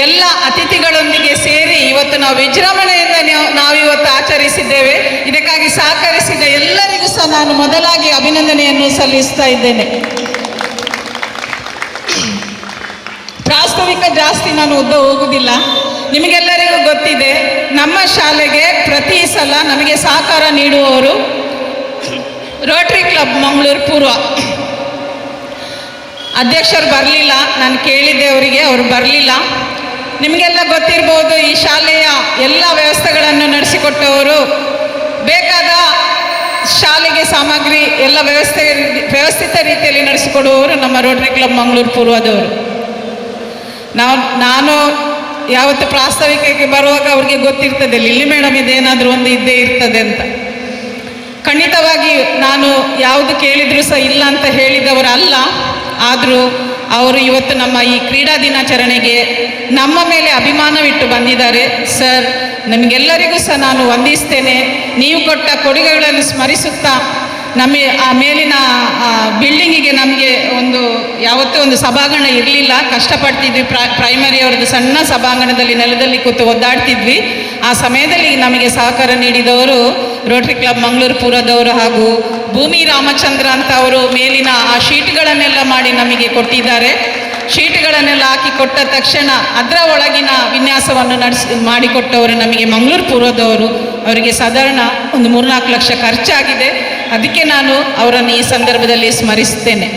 ಎಲ್ಲ ಅತಿಥಿಗಳೊಂದಿಗೆ ಸೇರಿ ಇವತ್ತು ನಾವು ವಿಜೃಂಭಣೆಯಿಂದ ನಾವು ಇವತ್ತು ಆಚರಿಸಿದ್ದೇವೆ. ಇದಕ್ಕಾಗಿ ಸಹಕರಿಸಿದ ಎಲ್ಲರಿಗೂ ಸಹ ನಾನು ಮೊದಲಾಗಿ ಅಭಿನಂದನೆಯನ್ನು ಸಲ್ಲಿಸ್ತಾ ಇದ್ದೇನೆ. ಪ್ರಾಸ್ತಾವಿಕ ಜಾಸ್ತಿ ನಾನು ಉದ್ದ ಹೋಗುವುದಿಲ್ಲ. ನಿಮಗೆಲ್ಲರಿಗೂ ಗೊತ್ತಿದೆ, ನಮ್ಮ ಶಾಲೆಗೆ ಪ್ರತಿ ಸಲ ನಮಗೆ ಸಹಕಾರ ನೀಡುವವರು ರೋಟರಿ ಕ್ಲಬ್ ಮಂಗಳೂರು ಪೂರ್ವ ಅಧ್ಯಕ್ಷರು ಬರಲಿಲ್ಲ. ನಾನು ಕೇಳಿದ್ದೆ ಅವರಿಗೆ, ಅವರು ಬರಲಿಲ್ಲ. ನಿಮಗೆಲ್ಲ ಗೊತ್ತಿರ್ಬೋದು, ಈ ಶಾಲೆಯ ಎಲ್ಲ ವ್ಯವಸ್ಥೆಗಳನ್ನು ನಡೆಸಿಕೊಟ್ಟವರು, ಬೇಕಾದ ಶಾಲೆಗೆ ಸಾಮಗ್ರಿ ಎಲ್ಲ ವ್ಯವಸ್ಥಿತ ರೀತಿಯಲ್ಲಿ ನಡೆಸಿಕೊಡುವವರು ನಮ್ಮ ರೋಟರಿ ಕ್ಲಬ್ ಮಂಗಳೂರು ಪೂರ್ವದವರು. ನಾನು ಯಾವತ್ತು ಪ್ರಾಸ್ತಾವಿಕಕ್ಕೆ ಬರುವಾಗ ಅವ್ರಿಗೆ ಗೊತ್ತಿರ್ತದೆ, ಲಿಲ್ಲಿ ಮೇಡಮ್ ಇದೇನಾದರೂ ಒಂದು ಇದ್ದೇ ಇರ್ತದೆ ಅಂತ. ಖಂಡಿತವಾಗಿ ನಾನು ಯಾವುದು ಕೇಳಿದರೂ ಸಹ ಇಲ್ಲ ಅಂತ ಹೇಳಿದವರಲ್ಲ. ಆದರೂ ಅವರು ಇವತ್ತು ನಮ್ಮ ಈ ಕ್ರೀಡಾ ದಿನಾಚರಣೆಗೆ ನಮ್ಮ ಮೇಲೆ ಅಭಿಮಾನವಿಟ್ಟು ಬಂದಿದ್ದಾರೆ. ಸರ್, ನಿಮಗೆಲ್ಲರಿಗೂ ಸಹ ನಾನು ವಂದಿಸ್ತೇನೆ. ನೀವು ಕೊಟ್ಟ ಕೊಡುಗೆಗಳನ್ನು ಸ್ಮರಿಸುತ್ತಾ ಆ ಮೇಲಿನ ಬಿಲ್ಡಿಂಗಿಗೆ ನಮಗೆ ಯಾವತ್ತೂ ಒಂದು ಸಭಾಂಗಣ ಇರಲಿಲ್ಲ. ಕಷ್ಟಪಡ್ತಿದ್ವಿ. ಪ್ರೈಮರಿ ಅವ್ರದ್ದು ಸಣ್ಣ ಸಭಾಂಗಣದಲ್ಲಿ ನೆಲದಲ್ಲಿ ಕೂತು ಒದ್ದಾಡ್ತಿದ್ವಿ. ಆ ಸಮಯದಲ್ಲಿ ನಮಗೆ ಸಹಕಾರ ನೀಡಿದವರು ರೋಟರಿ ಕ್ಲಬ್ ಮಂಗಳೂರು ಪೂರ್ವದವರು ಹಾಗೂ ಭೂಮಿ ರಾಮಚಂದ್ರ ಅಂತ ಅವರು ಮೇಲಿನ ಆ ಶೀಟ್ಗಳನ್ನೆಲ್ಲ ಮಾಡಿ ನಮಗೆ ಕೊಟ್ಟಿದ್ದಾರೆ. ಶೀಟ್ಗಳನ್ನೆಲ್ಲ ಹಾಕಿ ಕೊಟ್ಟ ತಕ್ಷಣ ಅದರ ಒಳಗಿನ ವಿನ್ಯಾಸವನ್ನು ಮಾಡಿಕೊಟ್ಟವರು ನಮಗೆ ಮಂಗಳೂರು ಪೂರ್ವದವರು. ಅವರಿಗೆ ಸಾಧಾರಣ ಒಂದು 3-4 ಲಕ್ಷ ಖರ್ಚಾಗಿದೆ. ಅದಕ್ಕೆ ನಾನು ಅವರನ್ನು ಈ ಸಂದರ್ಭದಲ್ಲಿ ಸ್ಮರಿಸ್ತೇನೆ.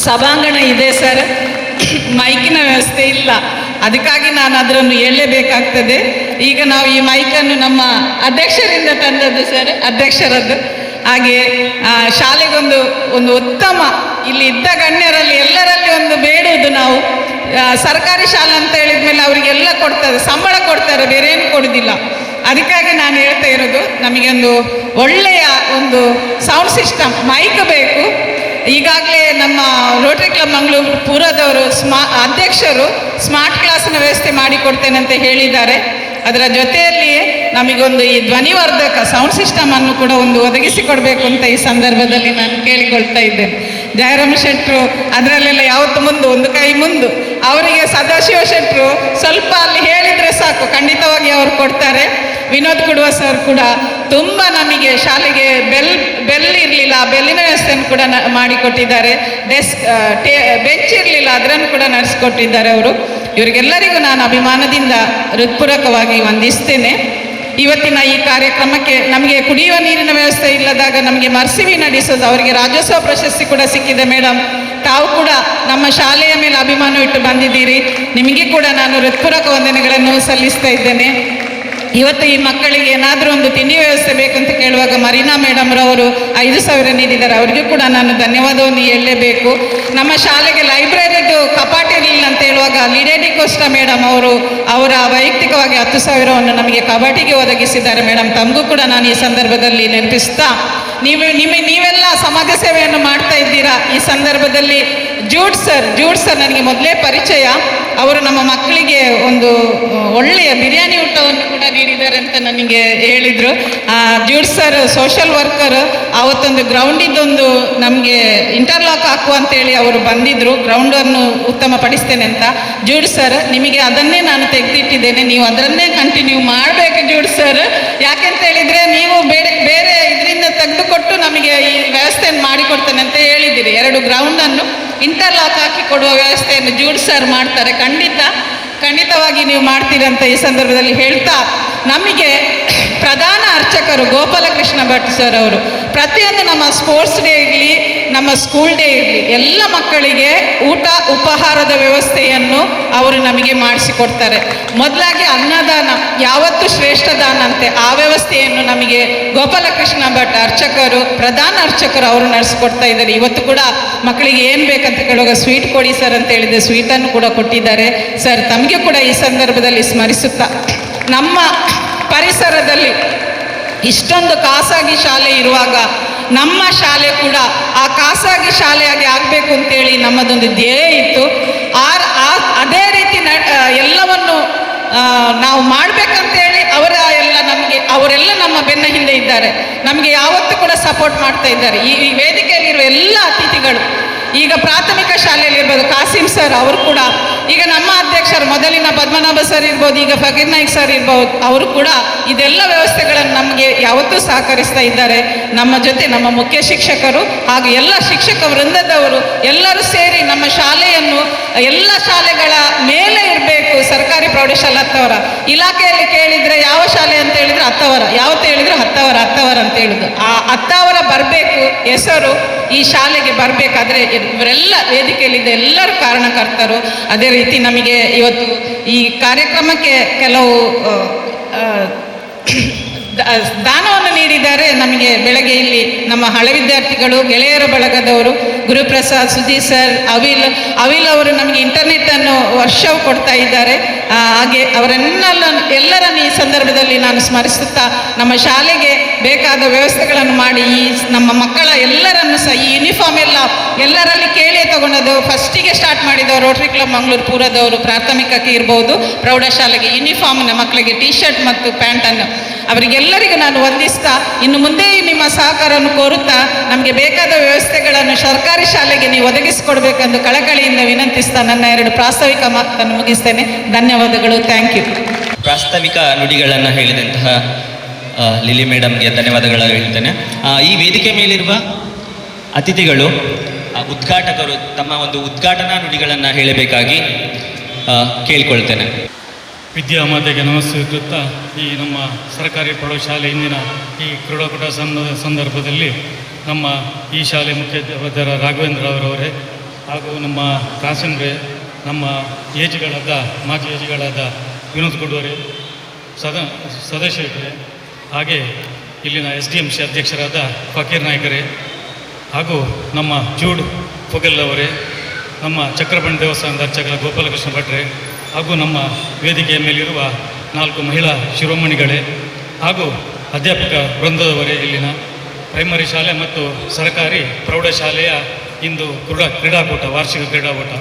ಸಭಾಂಗಣ ಇದೆ ಸರ್, ಮೈಕಿನ ವ್ಯವಸ್ಥೆ ಇಲ್ಲ. ಅದಕ್ಕಾಗಿ ನಾನು ಅದನ್ನು ಹೇಳಲೇಬೇಕಾಗ್ತದೆ. ಈಗ ನಾವು ಈ ಮೈಕನ್ನು ನಮ್ಮ ಅಧ್ಯಕ್ಷರಿಂದ ತಂದದ್ದು ಸರ್, ಅಧ್ಯಕ್ಷರದ್ದು. ಹಾಗೆ ಶಾಲೆಗೊಂದು ಉತ್ತಮ, ಇಲ್ಲಿ ಇದ್ದ ಗಣ್ಯರಲ್ಲಿ ಎಲ್ಲರಲ್ಲಿ ಒಂದು ಬೇಡುವುದು, ನಾವು ಸರ್ಕಾರಿ ಶಾಲೆ ಅಂತ ಹೇಳಿದ ಮೇಲೆ ಅವರಿಗೆಲ್ಲ ಕೊಡ್ತಾರೆ, ಸಂಬಳ ಕೊಡ್ತಾರೆ, ಬೇರೆ ಏನು ಕೊಡೋದಿಲ್ಲ. ಅದಕ್ಕಾಗಿ ನಾನು ಹೇಳ್ತಾ ಇರೋದು, ನಮಗೆ ಒಳ್ಳೆಯ ಸೌಂಡ್ ಸಿಸ್ಟಮ್, ಮೈಕ್ ಬೇಕು. ಈಗಾಗಲೇ ನಮ್ಮ ರೋಟರಿ ಕ್ಲಬ್ ಮಂಗಳೂರು ಪೂರ್ವದವರು ಅಧ್ಯಕ್ಷರು ಸ್ಮಾರ್ಟ್ ಕ್ಲಾಸಿನ ವ್ಯವಸ್ಥೆ ಮಾಡಿಕೊಡ್ತೇನೆ ಅಂತ ಹೇಳಿದ್ದಾರೆ. ಅದರ ಜೊತೆಯಲ್ಲಿಯೇ ನಮಗೊಂದು ಈ ಧ್ವನಿವರ್ಧಕ ಸೌಂಡ್ ಸಿಸ್ಟಮನ್ನು ಕೂಡ ಒದಗಿಸಿಕೊಡ್ಬೇಕು ಅಂತ ಈ ಸಂದರ್ಭದಲ್ಲಿ ನಾನು ಕೇಳಿಕೊಳ್ತಾ ಇದ್ದೇನೆ. ಜಯರಾಮ್ ಶೆಟ್ಟರು ಅದರಲ್ಲೆಲ್ಲ ಯಾವತ್ತು ಒಂದು ಕೈ ಮುಂದು. ಅವರಿಗೆ ಸದಾಶಿವ ಶೆಟ್ಟರು ಸ್ವಲ್ಪ ಅಲ್ಲಿ ಹೇಳಿದರೆ ಸಾಕು, ಖಂಡಿತವಾಗಿ ಅವರು ಕೊಡ್ತಾರೆ. ವಿನೋದ್ ಕುಡುವ ಸರ್ ಕೂಡ ತುಂಬ ನಮಗೆ ಶಾಲೆಗೆ ಬೆಲ್ ಇರಲಿಲ್ಲ, ಬೆಲ್ಲಿನ ವ್ಯವಸ್ಥೆಯನ್ನು ಕೂಡ ಮಾಡಿಕೊಟ್ಟಿದ್ದಾರೆ. ಬೆಂಚ್ ಇರಲಿಲ್ಲ, ಅದನ್ನು ಕೂಡ ನಡೆಸಿಕೊಟ್ಟಿದ್ದಾರೆ ಅವರು. ಇವರಿಗೆಲ್ಲರಿಗೂ ನಾನು ಅಭಿಮಾನದಿಂದ ಹೃತ್ಪೂರ್ವಕವಾಗಿ ವಂದಿಸ್ತೇನೆ. ಇವತ್ತಿನ ಈ ಕಾರ್ಯಕ್ರಮಕ್ಕೆ ನಮಗೆ ಕುಡಿಯುವ ನೀರಿನ ವ್ಯವಸ್ಥೆ ಇಲ್ಲದಾಗ ನಮಗೆ ಮರ್ಸಿವಿ ನಡೆಸೋದು, ಅವರಿಗೆ ರಾಜ್ಯೋತ್ಸವ ಪ್ರಶಸ್ತಿ ಕೂಡ ಸಿಕ್ಕಿದೆ ಮೇಡಮ್. ತಾವು ಕೂಡ ನಮ್ಮ ಶಾಲೆಯ ಮೇಲೆ ಅಭಿಮಾನ ಇಟ್ಟು ಬಂದಿದ್ದೀರಿ. ನಿಮಗೆ ಕೂಡ ನಾನು ಹೃತ್ಪೂರ್ವಕ ವಂದನೆಗಳನ್ನು ಸಲ್ಲಿಸ್ತಾ ಇದ್ದೇನೆ. ಇವತ್ತು ಈ ಮಕ್ಕಳಿಗೆ ಏನಾದರೂ ಒಂದು ತಿಂಡಿ ವ್ಯವಸ್ಥೆ ಬೇಕಂತ ಕೇಳುವಾಗ ಮರೀನಾ ಮೇಡಮ್ ರವರು 5,000 ನೀಡಿದ್ದಾರೆ. ಅವರಿಗೂ ಕೂಡ ನಾನು ಧನ್ಯವಾದವನ್ನು ಹೇಳಲೇಬೇಕು. ನಮ್ಮ ಶಾಲೆಗೆ ಲೈಬ್ರರಿದು ಕಪಾಟ್ ಇರಲಿಲ್ಲ ಅಂತ ಹೇಳುವಾಗ ಲಿಡೇಡಿ ಕೋಸ್ಟಾ ಮೇಡಮ್ ಅವರು ಅವರ ವೈಯಕ್ತಿಕವಾಗಿ 10,000ವನ್ನು ನಮಗೆ ಕಬಾಟಿಗೆ ಒದಗಿಸಿದ್ದಾರೆ ಮೇಡಮ್. ತಮಗೂ ಕೂಡ ನಾನು ಈ ಸಂದರ್ಭದಲ್ಲಿ ನೆನಪಿಸ್ತಾ, ನೀವೆಲ್ಲ ಸಮಾಜ ಸೇವೆಯನ್ನು ಮಾಡ್ತಾ ಇದ್ದೀರಾ. ಈ ಸಂದರ್ಭದಲ್ಲಿ ಜೂಡ್ ಸರ್ ನನಗೆ ಮೊದಲೇ ಪರಿಚಯ. ಅವರು ನಮ್ಮ ಮಕ್ಕಳಿಗೆ ಒಂದು ಒಳ್ಳೆಯ ಬಿರಿಯಾನಿ ಊಟವನ್ನು ಕೂಡ ನೀಡಿದ್ದಾರೆ ಅಂತ ನನಗೆ ಹೇಳಿದರು. Jude sir social worker. ಆವತ್ತೊಂದು ಗ್ರೌಂಡಿದ್ದೊಂದು ನಮಗೆ ಇಂಟರ್ಲಾಕ್ ಹಾಕುವ ಅಂತೇಳಿ ಅವರು ಬಂದಿದ್ದರು, ಗ್ರೌಂಡನ್ನು ಉತ್ತಮಪಡಿಸ್ತೇನೆ ಅಂತ. ಜೂಡ್ ಸರ್, ನಿಮಗೆ ಅದನ್ನೇ ನಾನು ತೆಗೆದಿಟ್ಟಿದ್ದೇನೆ, ನೀವು ಅದನ್ನೇ ಕಂಟಿನ್ಯೂ ಮಾಡಬೇಕು ಜೂಡ್ ಸರ್. ಯಾಕೆಂತ ಹೇಳಿದರೆ ನೀವು ಬೇರೆ ಇದರಿಂದ ತೆಗೆದುಕೊಟ್ಟು ನಮಗೆ ಈ ವ್ಯವಸ್ಥೆಯನ್ನು ಮಾಡಿಕೊಡ್ತೇನೆ ಅಂತ ಹೇಳಿದ್ದೀರಿ. 2 ಗ್ರೌಂಡನ್ನು ಇಂಟರ್ಲಾಕ್ ಹಾಕಿ ಕೊಡುವ ವ್ಯವಸ್ಥೆಯನ್ನು ಜೂಡ್ ಸರ್ ಮಾಡ್ತಾರೆ. ಖಂಡಿತವಾಗಿ ನೀವು ಮಾಡ್ತೀರಂತ ಈ ಸಂದರ್ಭದಲ್ಲಿ ಹೇಳ್ತಾ, ನಮಗೆ ಪ್ರಧಾನ ಅರ್ಚಕರು ಗೋಪಾಲಕೃಷ್ಣ ಭಟ್ ಸರ್ ಅವರು ಪ್ರತಿಯೊಂದು ನಮ್ಮ ಸ್ಪೋರ್ಟ್ಸ್ ಡೇ ಇರಲಿ, ನಮ್ಮ ಸ್ಕೂಲ್ ಡೇ ಇರಲಿ, ಎಲ್ಲ ಮಕ್ಕಳಿಗೆ ಊಟ ಉಪಹಾರದ ವ್ಯವಸ್ಥೆಯನ್ನು ಅವರು ನಮಗೆ ಮಾಡಿಸಿಕೊಡ್ತಾರೆ. ಮೊದಲಾಗಿ ಅನ್ನದಾನ ಯಾವತ್ತೂ ಶ್ರೇಷ್ಠ ದಾನ ಅಂತೆ, ಆ ವ್ಯವಸ್ಥೆಯನ್ನು ನಮಗೆ ಗೋಪಾಲಕೃಷ್ಣ ಭಟ್ ಅರ್ಚಕರು, ಪ್ರಧಾನ ಅರ್ಚಕರು ಅವರು ನಡೆಸಿಕೊಡ್ತಾ ಇದ್ದಾರೆ. ಇವತ್ತು ಕೂಡ ಮಕ್ಕಳಿಗೆ ಏನು ಬೇಕಂತ ಕೇಳುವಾಗ ಸ್ವೀಟ್ ಕೊಡಿ ಸರ್ ಅಂತ ಹೇಳಿದೆ, ಸ್ವೀಟನ್ನು ಕೂಡ ಕೊಟ್ಟಿದ್ದಾರೆ ಸರ್. ತಮಗೆ ಕೂಡ ಈ ಸಂದರ್ಭದಲ್ಲಿ ಸ್ಮರಿಸುತ್ತಾ, ನಮ್ಮ ಪರಿಸರದಲ್ಲಿ ಇಷ್ಟೊಂದು ಖಾಸಗಿ ಶಾಲೆ ಇರುವಾಗ ನಮ್ಮ ಶಾಲೆ ಕೂಡ ಆ ಖಾಸಗಿ ಶಾಲೆಯಾಗಿ ಆಗಬೇಕು ಅಂತೇಳಿ ನಮ್ಮದೊಂದು ಧ್ಯೇಯ ಇತ್ತು. ಅದೇ ರೀತಿ ಎಲ್ಲವನ್ನು ನಾವು ಮಾಡಬೇಕಂತೇಳಿ ಅವರೆಲ್ಲ ನಮ್ಮ ಬೆನ್ನ ಹಿಂದೆ ಇದ್ದಾರೆ. ನಮಗೆ ಯಾವತ್ತೂ ಕೂಡ ಸಪೋರ್ಟ್ ಮಾಡ್ತಾ ಇದ್ದಾರೆ. ಈ ವೇದಿಕೆಯಲ್ಲಿರುವ ಎಲ್ಲ ಅತಿಥಿಗಳು, ಈಗ ಪ್ರಾಥಮಿಕ ಶಾಲೆಯಲ್ಲಿರ್ಬೋದು ಕಾಸಿಂ ಸರ್ ಅವರು ಕೂಡ, ಈಗ ನಮ್ಮ ಅಧ್ಯಕ್ಷರು ಮೊದಲಿನ ಪದ್ಮನಾಭ ಸರ್ ಇರ್ಬೋದು, ಈಗ ಫಕೀರ್ ನಾಯ್ಕ್ ಸರ್ ಇರ್ಬೋದು, ಅವರು ಕೂಡ ಇದೆಲ್ಲ ವ್ಯವಸ್ಥೆಗಳನ್ನು ನಮಗೆ ಯಾವತ್ತೂ ಸಹಕರಿಸ್ತಾ ಇದ್ದಾರೆ. ನಮ್ಮ ಜೊತೆ ನಮ್ಮ ಮುಖ್ಯ ಶಿಕ್ಷಕರು ಹಾಗೂ ಎಲ್ಲ ಶಿಕ್ಷಕ ವೃಂದದವರು ಎಲ್ಲರೂ ಸೇರಿ ನಮ್ಮ ಶಾಲೆಯನ್ನು ಎಲ್ಲ ಶಾಲೆಗಳ ಮೇಲೆ ಇರಬೇಕು. ಸರ್ಕಾರಿ ಪ್ರೌಢಶಾಲಾ ಹತ್ತವರ ಇಲಾಖೆಯಲ್ಲಿ ಕೇಳಿದರೆ ಯಾವ ಶಾಲೆ ಅಂತ ಹೇಳಿದ್ರೆ ಹತ್ತವರ, ಯಾವತ್ತು ಹೇಳಿದ್ರು ಹತ್ತವರ ಅಂತ ಹೇಳುದು. ಆ ಹತ್ತವರ ಬರಬೇಕು ಹೆಸರು ಈ ಶಾಲೆಗೆ ಬರಬೇಕಾದ್ರೆ ಇವರೆಲ್ಲ ವೇದಿಕೆಯಲ್ಲಿದ್ದ ಎಲ್ಲರೂ ಕಾರಣಕರ್ತರು. ಅದೇ ರೀತಿ ನಮಗೆ ಇವತ್ತು ಈ ಕಾರ್ಯಕ್ರಮಕ್ಕೆ ಕೆಲವು ದಾನವನ್ನು ನೀಡಿದ್ದಾರೆ. ನಮಗೆ ಬೆಳಗ್ಗೆ ಇಲ್ಲಿ ನಮ್ಮ ಹಳೆ ವಿದ್ಯಾರ್ಥಿಗಳು, ಗೆಳೆಯರ ಬಳಗದವರು, ಗುರುಪ್ರಸಾದ್, ಸುಧೀರ್ ಸರ್, ಅವಿಲ್ ಅವರು ನಮಗೆ ಇಂಟರ್ನೆಟ್ಟನ್ನು ವರ್ಷವೂ ಕೊಡ್ತಾ ಇದ್ದಾರೆ. ಹಾಗೆ ಎಲ್ಲರನ್ನು ಈ ಸಂದರ್ಭದಲ್ಲಿ ನಾನು ಸ್ಮರಿಸುತ್ತಾ, ನಮ್ಮ ಶಾಲೆಗೆ ಬೇಕಾದ ವ್ಯವಸ್ಥೆಗಳನ್ನು ಮಾಡಿ ಈ ನಮ್ಮ ಮಕ್ಕಳ ಎಲ್ಲರನ್ನು ಸಹ ಈ ಯೂನಿಫಾರ್ಮ್ ಎಲ್ಲರಲ್ಲಿ ಕೇಳಿ ತಗೊಂಡದು. ಫಸ್ಟಿಗೆ ಸ್ಟಾರ್ಟ್ ಮಾಡಿದವರು ರೋಟರಿ ಕ್ಲಬ್ ಮಂಗಳೂರು ಪೂರದವರು, ಪ್ರಾಥಮಿಕಕ್ಕೆ ಇರ್ಬೋದು, ಪ್ರೌಢಶಾಲೆಗೆ ಯೂನಿಫಾರ್ಮ್ನ ಮಕ್ಕಳಿಗೆ ಟೀ ಶರ್ಟ್ ಮತ್ತು ಪ್ಯಾಂಟನ್ನು ಅವರಿಗೆಲ್ಲರಿಗೂ ನಾನು ವಂದಿಸ್ತಾ, ಇನ್ನು ಮುಂದೆ ನಿಮ್ಮ ಸಹಕಾರವನ್ನು ಕೋರುತ್ತಾ ನಮಗೆ ಬೇಕಾದ ವ್ಯವಸ್ಥೆಗಳನ್ನು ಸರ್ಕಾರಿ ಶಾಲೆಗೆ ನೀವು ಒದಗಿಸಿಕೊಡ್ಬೇಕೆಂದು ಕಳಕಳಿಯಿಂದ ವಿನಂತಿಸ್ತಾ ನನ್ನ 2 ಪ್ರಾಸ್ತಾವಿಕ ಮಾತನ್ನು ಮುಗಿಸ್ತೇನೆ. ಧನ್ಯವಾದಗಳು. Thank you. ಪ್ರಾಸ್ತಾವಿಕ ನುಡಿಗಳನ್ನು ಹೇಳಿದಂತಹ ಲಿಲಿ ಮೇಡಮ್ಗೆ ಧನ್ಯವಾದಗಳು ಹೇಳ್ತೇನೆ. ಈ ವೇದಿಕೆ ಮೇಲಿರುವ ಅತಿಥಿಗಳು, ಉದ್ಘಾಟಕರು ತಮ್ಮ ಒಂದು ಉದ್ಘಾಟನಾ ನುಡಿಗಳನ್ನು ಹೇಳಬೇಕಾಗಿ ಕೇಳಿಕೊಳ್ತೇನೆ. ವಿದ್ಯಾಮಾತೆಗೆ ನಮಸ್ಕರಿಸುತ್ತಾ, ಈ ನಮ್ಮ ಸರ್ಕಾರಿ ಪ್ರೌಢಶಾಲೆ ಇಂದಿನ ಈ ಕ್ರೀಡಾಕೂಟ ಸಂದರ್ಭದಲ್ಲಿ ನಮ್ಮ ಈ ಶಾಲೆ ಮುಖ್ಯೋಪಾಧ್ಯಾಯರ ರಾಘವೇಂದ್ರ ಅವರವರೇ ಹಾಗೂ ನಮ್ಮ ಕಾಸಿಂಬ್ರೆ, ನಮ್ಮ ಮಾಜಿ ಏಜಿಗಳಾದ ವಿನೋದ್ ಕುಡ್ವರೆ, ಸದಾಶಿವರೇ, ಹಾಗೆ ಇಲ್ಲಿನ SDMC ಅಧ್ಯಕ್ಷರಾದ ಫಕೀರ್ ನಾಯ್ಕರೇ, ಹಾಗೂ ನಮ್ಮ ಜೂಡ್ ಫೊಗೆಲ್ ಅವರೇ, ನಮ್ಮ ಚಕ್ರಬಂಡಿ ದೇವಸ್ಥಾನದ ಅರ್ಚಕ ಗೋಪಾಲಕೃಷ್ಣ ಭಟ್ರೆ, ಹಾಗೂ ನಮ್ಮ ವೇದಿಕೆಯ ಮೇಲಿರುವ 4 ಮಹಿಳಾ ಶಿರೋಮಣಿಗಳೇ, ಹಾಗೂ ಅಧ್ಯಾಪಕ ವೃಂದದವರೇ, ಇಲ್ಲಿನ ಪ್ರೈಮರಿ ಶಾಲೆ ಮತ್ತು ಸರ್ಕಾರಿ ಪ್ರೌಢಶಾಲೆಯ ಇಂದು ಕ್ರೀಡಾಕೂಟ, ವಾರ್ಷಿಕ ಕ್ರೀಡಾಕೂಟ.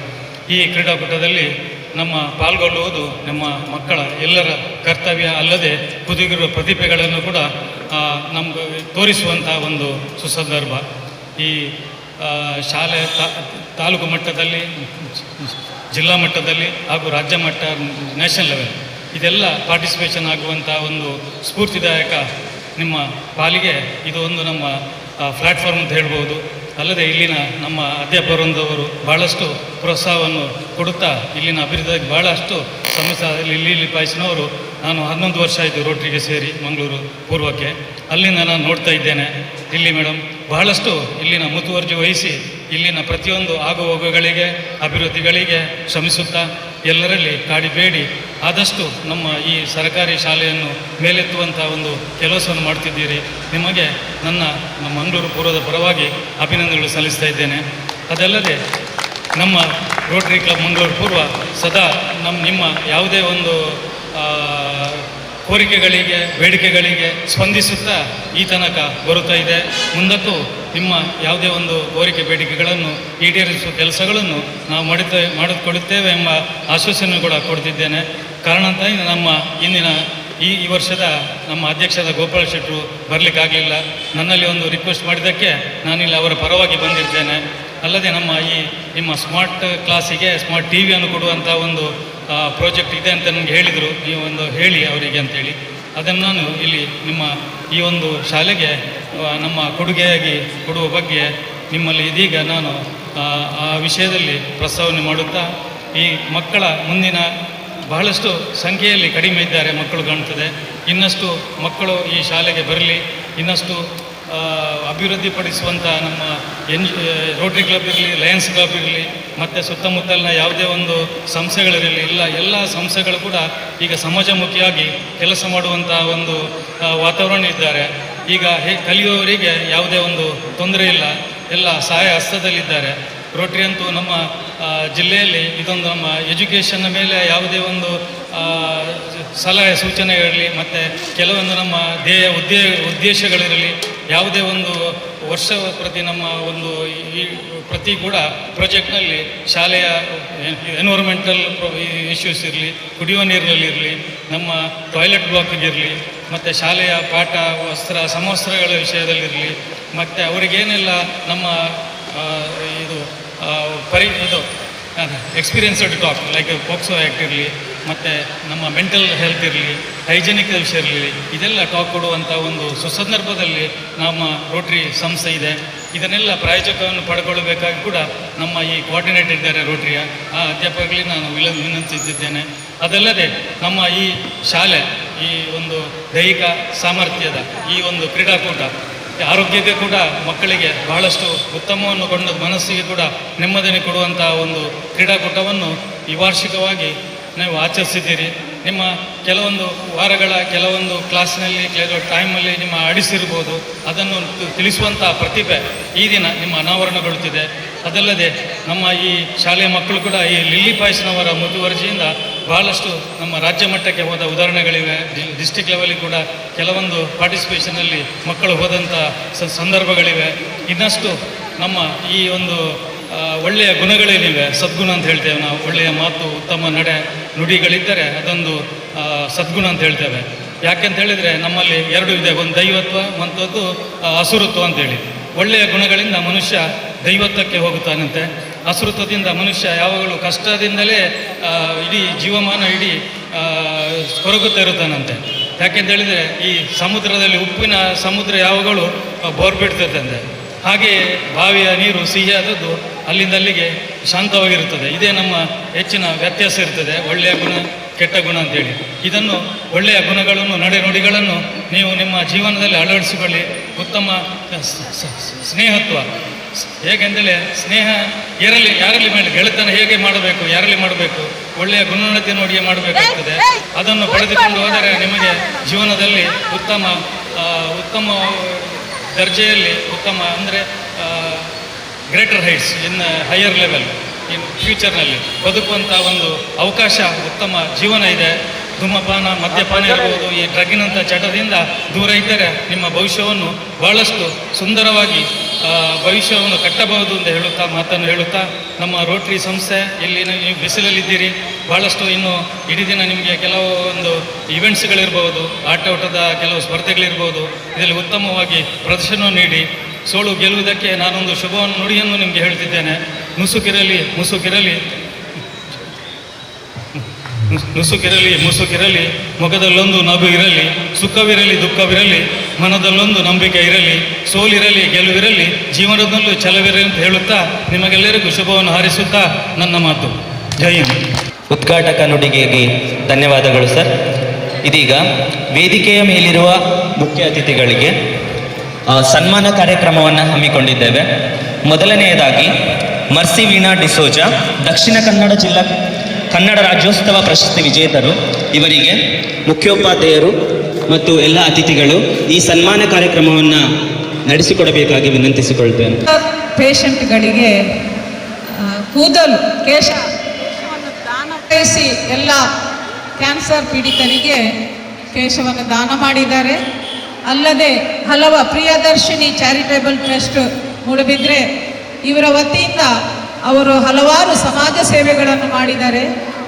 ಈ ಕ್ರೀಡಾಕೂಟದಲ್ಲಿ ನಮ್ಮ ಪಾಲ್ಗೊಳ್ಳುವುದು ನಮ್ಮ ಮಕ್ಕಳ ಎಲ್ಲರ ಕರ್ತವ್ಯ ಅಲ್ಲದೆ ಕುದುಗಿರುವ ಪ್ರತಿಭೆಗಳನ್ನು ಕೂಡ ನಮಗೆ ತೋರಿಸುವಂಥ ಒಂದು ಸುಸಂದರ್ಭ. ಈ ಶಾಲೆ ತಾಲೂಕು ಮಟ್ಟದಲ್ಲಿ, ಜಿಲ್ಲಾ ಮಟ್ಟದಲ್ಲಿ ಹಾಗೂ ರಾಜ್ಯ ಮಟ್ಟ, ನ್ಯಾಷನಲ್ ಲೆವೆಲ್ ಇದೆಲ್ಲ ಪಾರ್ಟಿಸಿಪೇಷನ್ ಆಗುವಂಥ ಒಂದು ಸ್ಫೂರ್ತಿದಾಯಕ ನಿಮ್ಮ ಪಾಲಿಗೆ ಇದು ಒಂದು ನಮ್ಮ ಪ್ಲ್ಯಾಟ್ಫಾರ್ಮ್ ಅಂತ ಹೇಳ್ಬೋದು. ಅಲ್ಲದೆ ಇಲ್ಲಿನ ನಮ್ಮ ಅಧ್ಯಾಪಕರೊಂದವರು ಭಾಳಷ್ಟು ಪ್ರೋತ್ಸಾಹವನ್ನು ಕೊಡುತ್ತಾ ಇಲ್ಲಿನ ಅಭಿವೃದ್ಧಿಗೆ ಭಾಳಷ್ಟು ಸಮಸ್ಯೆ ಇಲ್ಲಿ ಪಾಯಿಸಿನವರು ನಾನು 11 ವರ್ಷ ಆಯಿತು ರೋಟ್ರಿಗೆ ಸೇರಿ ಮಂಗಳೂರು ಪೂರ್ವಕ್ಕೆ. ಅಲ್ಲಿಂದ ನಾನು ನೋಡ್ತಾ ಇದ್ದೇನೆ ಇಲ್ಲಿ ಮೇಡಮ್ ಬಹಳಷ್ಟು ಇಲ್ಲಿನ ಮುತುವರ್ಜಿ ವಹಿಸಿ ಇಲ್ಲಿನ ಪ್ರತಿಯೊಂದು ಆಗುಹೋಗುಗಳಿಗೆ ಅಭಿವೃದ್ಧಿಗಳಿಗೆ ಶ್ರಮಿಸುತ್ತಾ ಎಲ್ಲರಲ್ಲಿ ಕಾಡಿಬೇಡಿ ಆದಷ್ಟು ನಮ್ಮ ಈ ಸರ್ಕಾರಿ ಶಾಲೆಯನ್ನು ಮೇಲೆತ್ತುವಂಥ ಒಂದು ಕೆಲಸವನ್ನು ಮಾಡ್ತಿದ್ದೀರಿ. ನಿಮಗೆ ನಮ್ಮ ಮಂಗಳೂರು ಪೂರ್ವದ ಪರವಾಗಿ ಅಭಿನಂದನೆಗಳು ಸಲ್ಲಿಸ್ತಾ ಇದ್ದೇನೆ. ಅದಲ್ಲದೆ ನಮ್ಮ ರೋಟರಿ ಕ್ಲಬ್ ಮಂಗಳೂರು ಪೂರ್ವ ಸದಾ ನಿಮ್ಮ ಯಾವುದೇ ಒಂದು ಕೋರಿಕೆಗಳಿಗೆ ಬೇಡಿಕೆಗಳಿಗೆ ಸ್ಪಂದಿಸುತ್ತಾ ಈ ತನಕ ಬರುತ್ತಾ ಇದೆ. ಮುಂದಕ್ಕೂ ನಿಮ್ಮ ಯಾವುದೇ ಒಂದು ಕೋರಿಕೆ ಬೇಡಿಕೆಗಳನ್ನು ಈಡೇರಿಸುವ ಕೆಲಸಗಳನ್ನು ನಾವು ಮಾಡಿಕೊಳ್ಳುತ್ತೇವೆ ಎಂಬ ಆಶ್ವಾಸನೆ ಕೂಡ ಕೊಡ್ತಿದ್ದೇನೆ. ಕಾರಣಾಂತರ ನಮ್ಮ ಇಂದಿನ ಈ ವರ್ಷದ ನಮ್ಮ ಅಧ್ಯಕ್ಷರಾದ ಗೋಪಾಲ್ ಶೆಟ್ಟರು ಬರಲಿಕ್ಕಾಗಲಿಲ್ಲ. ನನ್ನಲ್ಲಿ ಒಂದು ರಿಕ್ವೆಸ್ಟ್ ಮಾಡಿದ್ದಕ್ಕೆ ನಾನಿಲ್ಲಿ ಅವರ ಪರವಾಗಿ ಬಂದಿದ್ದೇನೆ. ಅಲ್ಲದೆ ನಿಮ್ಮ ಸ್ಮಾರ್ಟ್ ಕ್ಲಾಸಿಗೆ ಸ್ಮಾರ್ಟ್ ಟಿ ವಿಯನ್ನು ಕೊಡುವಂಥ ಒಂದು ಪ್ರಾಜೆಕ್ಟ್ ಇದೆ ಅಂತ ನನಗೆ ಹೇಳಿದರು. ನೀವು ಒಂದು ಹೇಳಿ ಅವರಿಗೆ ಅಂತೇಳಿ ಅದನ್ನು ನಾನು ಇಲ್ಲಿ ನಿಮ್ಮ ಈ ಒಂದು ಶಾಲೆಗೆ ನಮ್ಮ ಕೊಡುಗೆಯಾಗಿ ಕೊಡುವ ಬಗ್ಗೆ ನಿಮ್ಮಲ್ಲಿ ಇದೀಗ ನಾನು ಆ ವಿಷಯದಲ್ಲಿ ಪ್ರಸ್ತಾವನೆ ಮಾಡುತ್ತಾ ಈ ಮಕ್ಕಳ ಮುಂದಿನ ಬಹಳಷ್ಟು ಸಂಖ್ಯೆಯಲ್ಲಿ ಕಡಿಮೆ ಇದ್ದಾರೆ ಮಕ್ಕಳು ಕಾಣ್ತದೆ. ಇನ್ನಷ್ಟು ಮಕ್ಕಳು ಈ ಶಾಲೆಗೆ ಬರಲಿ, ಇನ್ನಷ್ಟು ಅಭಿವೃದ್ಧಿಪಡಿಸುವಂಥ ನಮ್ಮ ರೋಟರಿ ಕ್ಲಬ್ ಇರಲಿ, ಲಯನ್ಸ್ ಕ್ಲಬ್ ಇರಲಿ, ಮತ್ತು ಸುತ್ತಮುತ್ತಲಿನ ಯಾವುದೇ ಒಂದು ಸಂಸ್ಥೆಗಳಿರಲಿ, ಎಲ್ಲ ಸಂಸ್ಥೆಗಳು ಕೂಡ ಈಗ ಸಮಾಜಮುಖಿಯಾಗಿ ಕೆಲಸ ಮಾಡುವಂಥ ಒಂದು ವಾತಾವರಣ ಇದ್ದಾರೆ. ಈಗ ಕಲಿಯುವವರಿಗೆ ಯಾವುದೇ ಒಂದು ತೊಂದರೆ ಇಲ್ಲ, ಎಲ್ಲ ಸಹಾಯ ಹಸ್ತದಲ್ಲಿದ್ದಾರೆ. ರೋಟರಿ ಅಂತೂ ನಮ್ಮ ಜಿಲ್ಲೆಯಲ್ಲಿ ಇದೊಂದು ನಮ್ಮ ಎಜುಕೇಷನ್ನ ಮೇಲೆ ಯಾವುದೇ ಒಂದು ಸಲಹೆ ಸೂಚನೆಗಳಿರಲಿ ಮತ್ತು ಕೆಲವೊಂದು ನಮ್ಮ ಉದ್ದೇಶಗಳಿರಲಿ, ಯಾವುದೇ ಒಂದು ವರ್ಷ ಪ್ರತಿ ನಮ್ಮ ಒಂದು ಈ ಪ್ರತಿ ಕೂಡ ಪ್ರಾಜೆಕ್ಟ್ನಲ್ಲಿ ಶಾಲೆಯ ಎನ್ವೈರ್ಮೆಂಟಲ್ ಇಶ್ಯೂಸ್ ಇರಲಿ, ಕುಡಿಯುವ ನೀರಿನಲ್ಲಿರಲಿ, ನಮ್ಮ ಟಾಯ್ಲೆಟ್ ಬ್ಲಾಕಿಗಿರಲಿ, ಮತ್ತು ಶಾಲೆಯ ಪಾಠ ಸಮವಸ್ತ್ರಗಳ ವಿಷಯದಲ್ಲಿರಲಿ, ಮತ್ತು ಅವರಿಗೇನೆಲ್ಲ ನಮ್ಮ ಇದು experienced talk like POCSO act ಇರಲಿ, ಮತ್ತು ನಮ್ಮ ಮೆಂಟಲ್ ಹೆಲ್ತ್ ಇರಲಿ, ಹೈಜೆನಿಕ್ ವಿಷಯ ಇರಲಿ, ಇದೆಲ್ಲ ಟಾಕ್ ಕೊಡುವಂಥ ಒಂದು ಸುಸಂದರ್ಭದಲ್ಲಿ ನಮ್ಮ ರೋಟರಿ ಸಂಸ್ಥೆ ಇದೆ. ಇದನ್ನೆಲ್ಲ ಪ್ರಾಯೋಜಕವನ್ನು ಪಡ್ಕೊಳ್ಬೇಕಾಗಿ ಕೂಡ ನಮ್ಮ ಈ ಕೋಆರ್ಡಿನೇಟರ್ ಇದ್ದಾರೆ ರೋಟರಿಯ, ಆ ಅಧ್ಯಾಪಕರಲ್ಲಿ ನಾನು ವಿನಂತಿಸಿದ್ದೇನೆ. ಅದಲ್ಲದೆ ನಮ್ಮ ಈ ಶಾಲೆ ಈ ಒಂದು ದೈಹಿಕ ಸಾಮರ್ಥ್ಯದ ಈ ಒಂದು ಕ್ರೀಡಾಕೂಟ ಆರೋಗ್ಯಕ್ಕೆ ಕೂಡ ಮಕ್ಕಳಿಗೆ ಬಹಳಷ್ಟು ಉತ್ತಮವನ್ನು ಕೊಂಡು ಮನಸ್ಸಿಗೆ ಕೂಡ ನೆಮ್ಮದಿಯನ್ನು ಕೊಡುವಂಥ ಒಂದು ಕ್ರೀಡಾಕೂಟವನ್ನು ಈ ವಾರ್ಷಿಕವಾಗಿ ನೀವು ಆಚರಿಸಿದ್ದೀರಿ. ನಿಮ್ಮ ಕೆಲವೊಂದು ವಾರಗಳ ಕೆಲವೊಂದು ಕ್ಲಾಸ್ನಲ್ಲಿ ಕೆಲವು ಟೈಮಲ್ಲಿ ನಿಮ್ಮ ಆಡಿಸಿರ್ಬೋದು, ಅದನ್ನು ತಿಳಿಸುವಂಥ ಪ್ರತಿಭೆ ಈ ದಿನ ನಿಮ್ಮ ಅನಾವರಣಗೊಳ್ಳುತ್ತಿದೆ. ಅದಲ್ಲದೆ ನಮ್ಮ ಈ ಶಾಲೆಯ ಮಕ್ಕಳು ಕೂಡ ಈ ಲಿಲ್ಲಿ ಪಾಯ್ಸ್ನವರ ಮುತುವರ್ಜಿಯಿಂದ ಬಹಳಷ್ಟು ನಮ್ಮ ರಾಜ್ಯ ಮಟ್ಟಕ್ಕೆ ಹೋದ ಉದಾಹರಣೆಗಳಿವೆ. ಡಿಸ್ಟಿಕ್ ಲೆವೆಲಿಗೆ ಕೂಡ ಕೆಲವೊಂದು ಪಾರ್ಟಿಸಿಪೇಷನಲ್ಲಿ ಮಕ್ಕಳು ಹೋದಂಥ ಸಂದರ್ಭಗಳಿವೆ. ಇನ್ನಷ್ಟು ನಮ್ಮ ಈ ಒಂದು ಒಳ್ಳೆಯ ಗುಣಗಳೇನಿವೆ, ಸದ್ಗುಣ ಅಂತ ಹೇಳ್ತೇವೆ ನಾವು. ಒಳ್ಳೆಯ ಮಾತು, ಉತ್ತಮ ನುಡಿಗಳಿದ್ದರೆ ಅದೊಂದು ಸದ್ಗುಣ ಅಂತ ಹೇಳ್ತೇವೆ. ಯಾಕೆಂತ ಹೇಳಿದರೆ ನಮ್ಮಲ್ಲಿ ಎರಡು ಇದೆ, ಒಂದು ದೈವತ್ವ, ಮತ್ತೊಂದು ಅಸುರತ್ವ ಅಂತೇಳಿ. ಒಳ್ಳೆಯ ಗುಣಗಳಿಂದ ಮನುಷ್ಯ ದೈವತ್ವಕ್ಕೆ ಹೋಗುತ್ತಾನಂತೆ, ಅಸುರತ್ವದಿಂದ ಮನುಷ್ಯ ಯಾವಾಗಲೂ ಕಷ್ಟದಿಂದಲೇ ಇಡೀ ಜೀವಮಾನ ಕೊರಗುತ್ತಾ ಇರುತ್ತಾನಂತೆ. ಯಾಕೆಂತ ಹೇಳಿದರೆ ಈ ಸಮುದ್ರದಲ್ಲಿ ಉಪ್ಪಿನ ಸಮುದ್ರ ಯಾವಾಗಲೂ ಬೋರ್ ಬಿಡ್ತಿರ್ತಂತೆ, ಹಾಗೆ ಬಾವಿಯ ನೀರು ಸಿಹಿಯಾದದ್ದು ಅಲ್ಲಿಂದ ಅಲ್ಲಿಗೆ ಶಾಂತವಾಗಿರುತ್ತದೆ. ಇದೇ ನಮ್ಮ ಹೆಚ್ಚಿನ ವ್ಯತ್ಯಾಸ ಇರ್ತದೆ, ಒಳ್ಳೆಯ ಗುಣ ಕೆಟ್ಟ ಗುಣ ಅಂತೇಳಿ. ಇದನ್ನು ಒಳ್ಳೆಯ ಗುಣಗಳನ್ನು ನುಡಿಗಳನ್ನು ನೀವು ನಿಮ್ಮ ಜೀವನದಲ್ಲಿ ಅಳವಡಿಸಿಕೊಳ್ಳಿ. ಉತ್ತಮ ಸ್ನೇಹತ್ವ, ಹೇಗೆಂದರೆ ಸ್ನೇಹ ಯಾರಲ್ಲಿ ಮೇಲೆ ಗೆಳೆತನ ಹೇಗೆ ಮಾಡಬೇಕು, ಯಾರಲ್ಲಿ ಮಾಡಬೇಕು, ಒಳ್ಳೆಯ ಗುಣನಡತೆ ನೋಡಿಯೇ ಮಾಡಬೇಕಾಗ್ತದೆ. ಅದನ್ನು ಪಡೆದುಕೊಂಡು ಹೋದರೆ ನಿಮಗೆ ಜೀವನದಲ್ಲಿ ಉತ್ತಮ ದರ್ಜೆಯಲ್ಲಿ ಉತ್ತಮ ಅಂದರೆ greater heights in higher level in ಫ್ಯೂಚರ್ನಲ್ಲಿ ಬದುಕುವಂಥ ಒಂದು ಅವಕಾಶ, ಉತ್ತಮ ಜೀವನ ಇದೆ. ಧೂಮಪಾನ, ಮದ್ಯಪಾನ ಇರ್ಬೋದು, ಈ ಡ್ರಗ್ಗಿನಂಥ ಚಟದಿಂದ ದೂರ ಇದ್ದರೆ ನಿಮ್ಮ ಭವಿಷ್ಯವನ್ನು ಬಹಳಷ್ಟು ಸುಂದರವಾಗಿ ಭವಿಷ್ಯವನ್ನು ಕಟ್ಟಬಹುದು ಅಂತ ಮಾತನ್ನು ಹೇಳುತ್ತಾ ನಮ್ಮ ರೋಟರಿ ಸಂಸ್ಥೆ ಇಲ್ಲಿ ನೀವು ಬಿಸಿಲಲ್ಲಿದ್ದೀರಿ, ಬಹಳಷ್ಟು ಇನ್ನು ಇಡೀ ದಿನ ನಿಮಗೆ ಕೆಲವು ಒಂದು ಇವೆಂಟ್ಸ್ಗಳಿರ್ಬೋದು, ಆಟೋಟದ ಕೆಲವು ಸ್ಪರ್ಧೆಗಳಿರ್ಬೋದು, ಇದರಲ್ಲಿ ಉತ್ತಮವಾಗಿ ಪ್ರದರ್ಶನವನ್ನು ನೀಡಿ ಸೋಲು ಗೆಲ್ಲುವುದಕ್ಕೆ ನಾನೊಂದು ಶುಭವನ್ನು ನುಡಿಯನ್ನು ನಿಮಗೆ ಹೇಳ್ತಿದ್ದೇನೆ. ಮುಸುಕಿರಲಿ ಮುಖದಲ್ಲೊಂದು ನಗು ಇರಲಿ, ಸುಖವಿರಲಿ ದುಃಖವಿರಲಿ, ಮನದಲ್ಲೊಂದು ನಂಬಿಕೆ ಇರಲಿ, ಸೋಲಿರಲಿ ಗೆಲುವಿರಲಿ, ಜೀವನದಲ್ಲೂ ಛಲವಿರಲಿ ಅಂತ ಹೇಳುತ್ತಾ ನಿಮಗೆಲ್ಲರಿಗೂ ಶುಭವನ್ನು ಹಾರೈಸುತ್ತಾ ನನ್ನ ಮಾತು. ಜೈ ಹಿಂದ್. ಉದ್ಘಾಟಕ ನುಡಿಗೆಗೆ ಧನ್ಯವಾದಗಳು ಸರ್. ಇದೀಗ ವೇದಿಕೆಯ ಮೇಲಿರುವ ಮುಖ್ಯ ಅತಿಥಿಗಳಿಗೆ ಸನ್ಮಾನ ಕಾರ್ಯಕ್ರಮವನ್ನು ಹಮ್ಮಿಕೊಂಡಿದ್ದೇವೆ. ಮೊದಲನೆಯದಾಗಿ ಮರ್ಸಿ ವೀಣಾ ಡಿಸೋಜ, ದಕ್ಷಿಣ ಕನ್ನಡ ಜಿಲ್ಲಾ ಕನ್ನಡ ರಾಜ್ಯೋತ್ಸವ ಪ್ರಶಸ್ತಿ ವಿಜೇತರು. ಇವರಿಗೆ ಮುಖ್ಯೋಪಾಧ್ಯಾಯರು ಮತ್ತು ಎಲ್ಲ ಅತಿಥಿಗಳು ಈ ಸನ್ಮಾನ ಕಾರ್ಯಕ್ರಮವನ್ನು ನಡೆಸಿಕೊಡಬೇಕಾಗಿ ವಿನಂತಿಸಿಕೊಳ್ತೇನೆ. ಪೇಷಂಟ್ಗಳಿಗೆ ಕೂದಲು ಕೇಶವನ್ನು ದಾನ ಬಯಸಿ ಎಲ್ಲ ಕ್ಯಾನ್ಸರ್ ಪೀಡಿತರಿಗೆ ಕೇಶವನ್ನು ದಾನ ಮಾಡಿದ್ದಾರೆ. ಅಲ್ಲದೆ ಪ್ರಿಯದರ್ಶಿನಿ ಚಾರಿಟೇಬಲ್ ಟ್ರಸ್ಟ್ ಮೂಡಬಿದ್ರೆ ಇವರ ವತಿಯಿಂದ ಅವರು ಹಲವಾರು ಸಮಾಜ ಸೇವೆಗಳನ್ನು ಮಾಡಿದ್ದಾರೆ.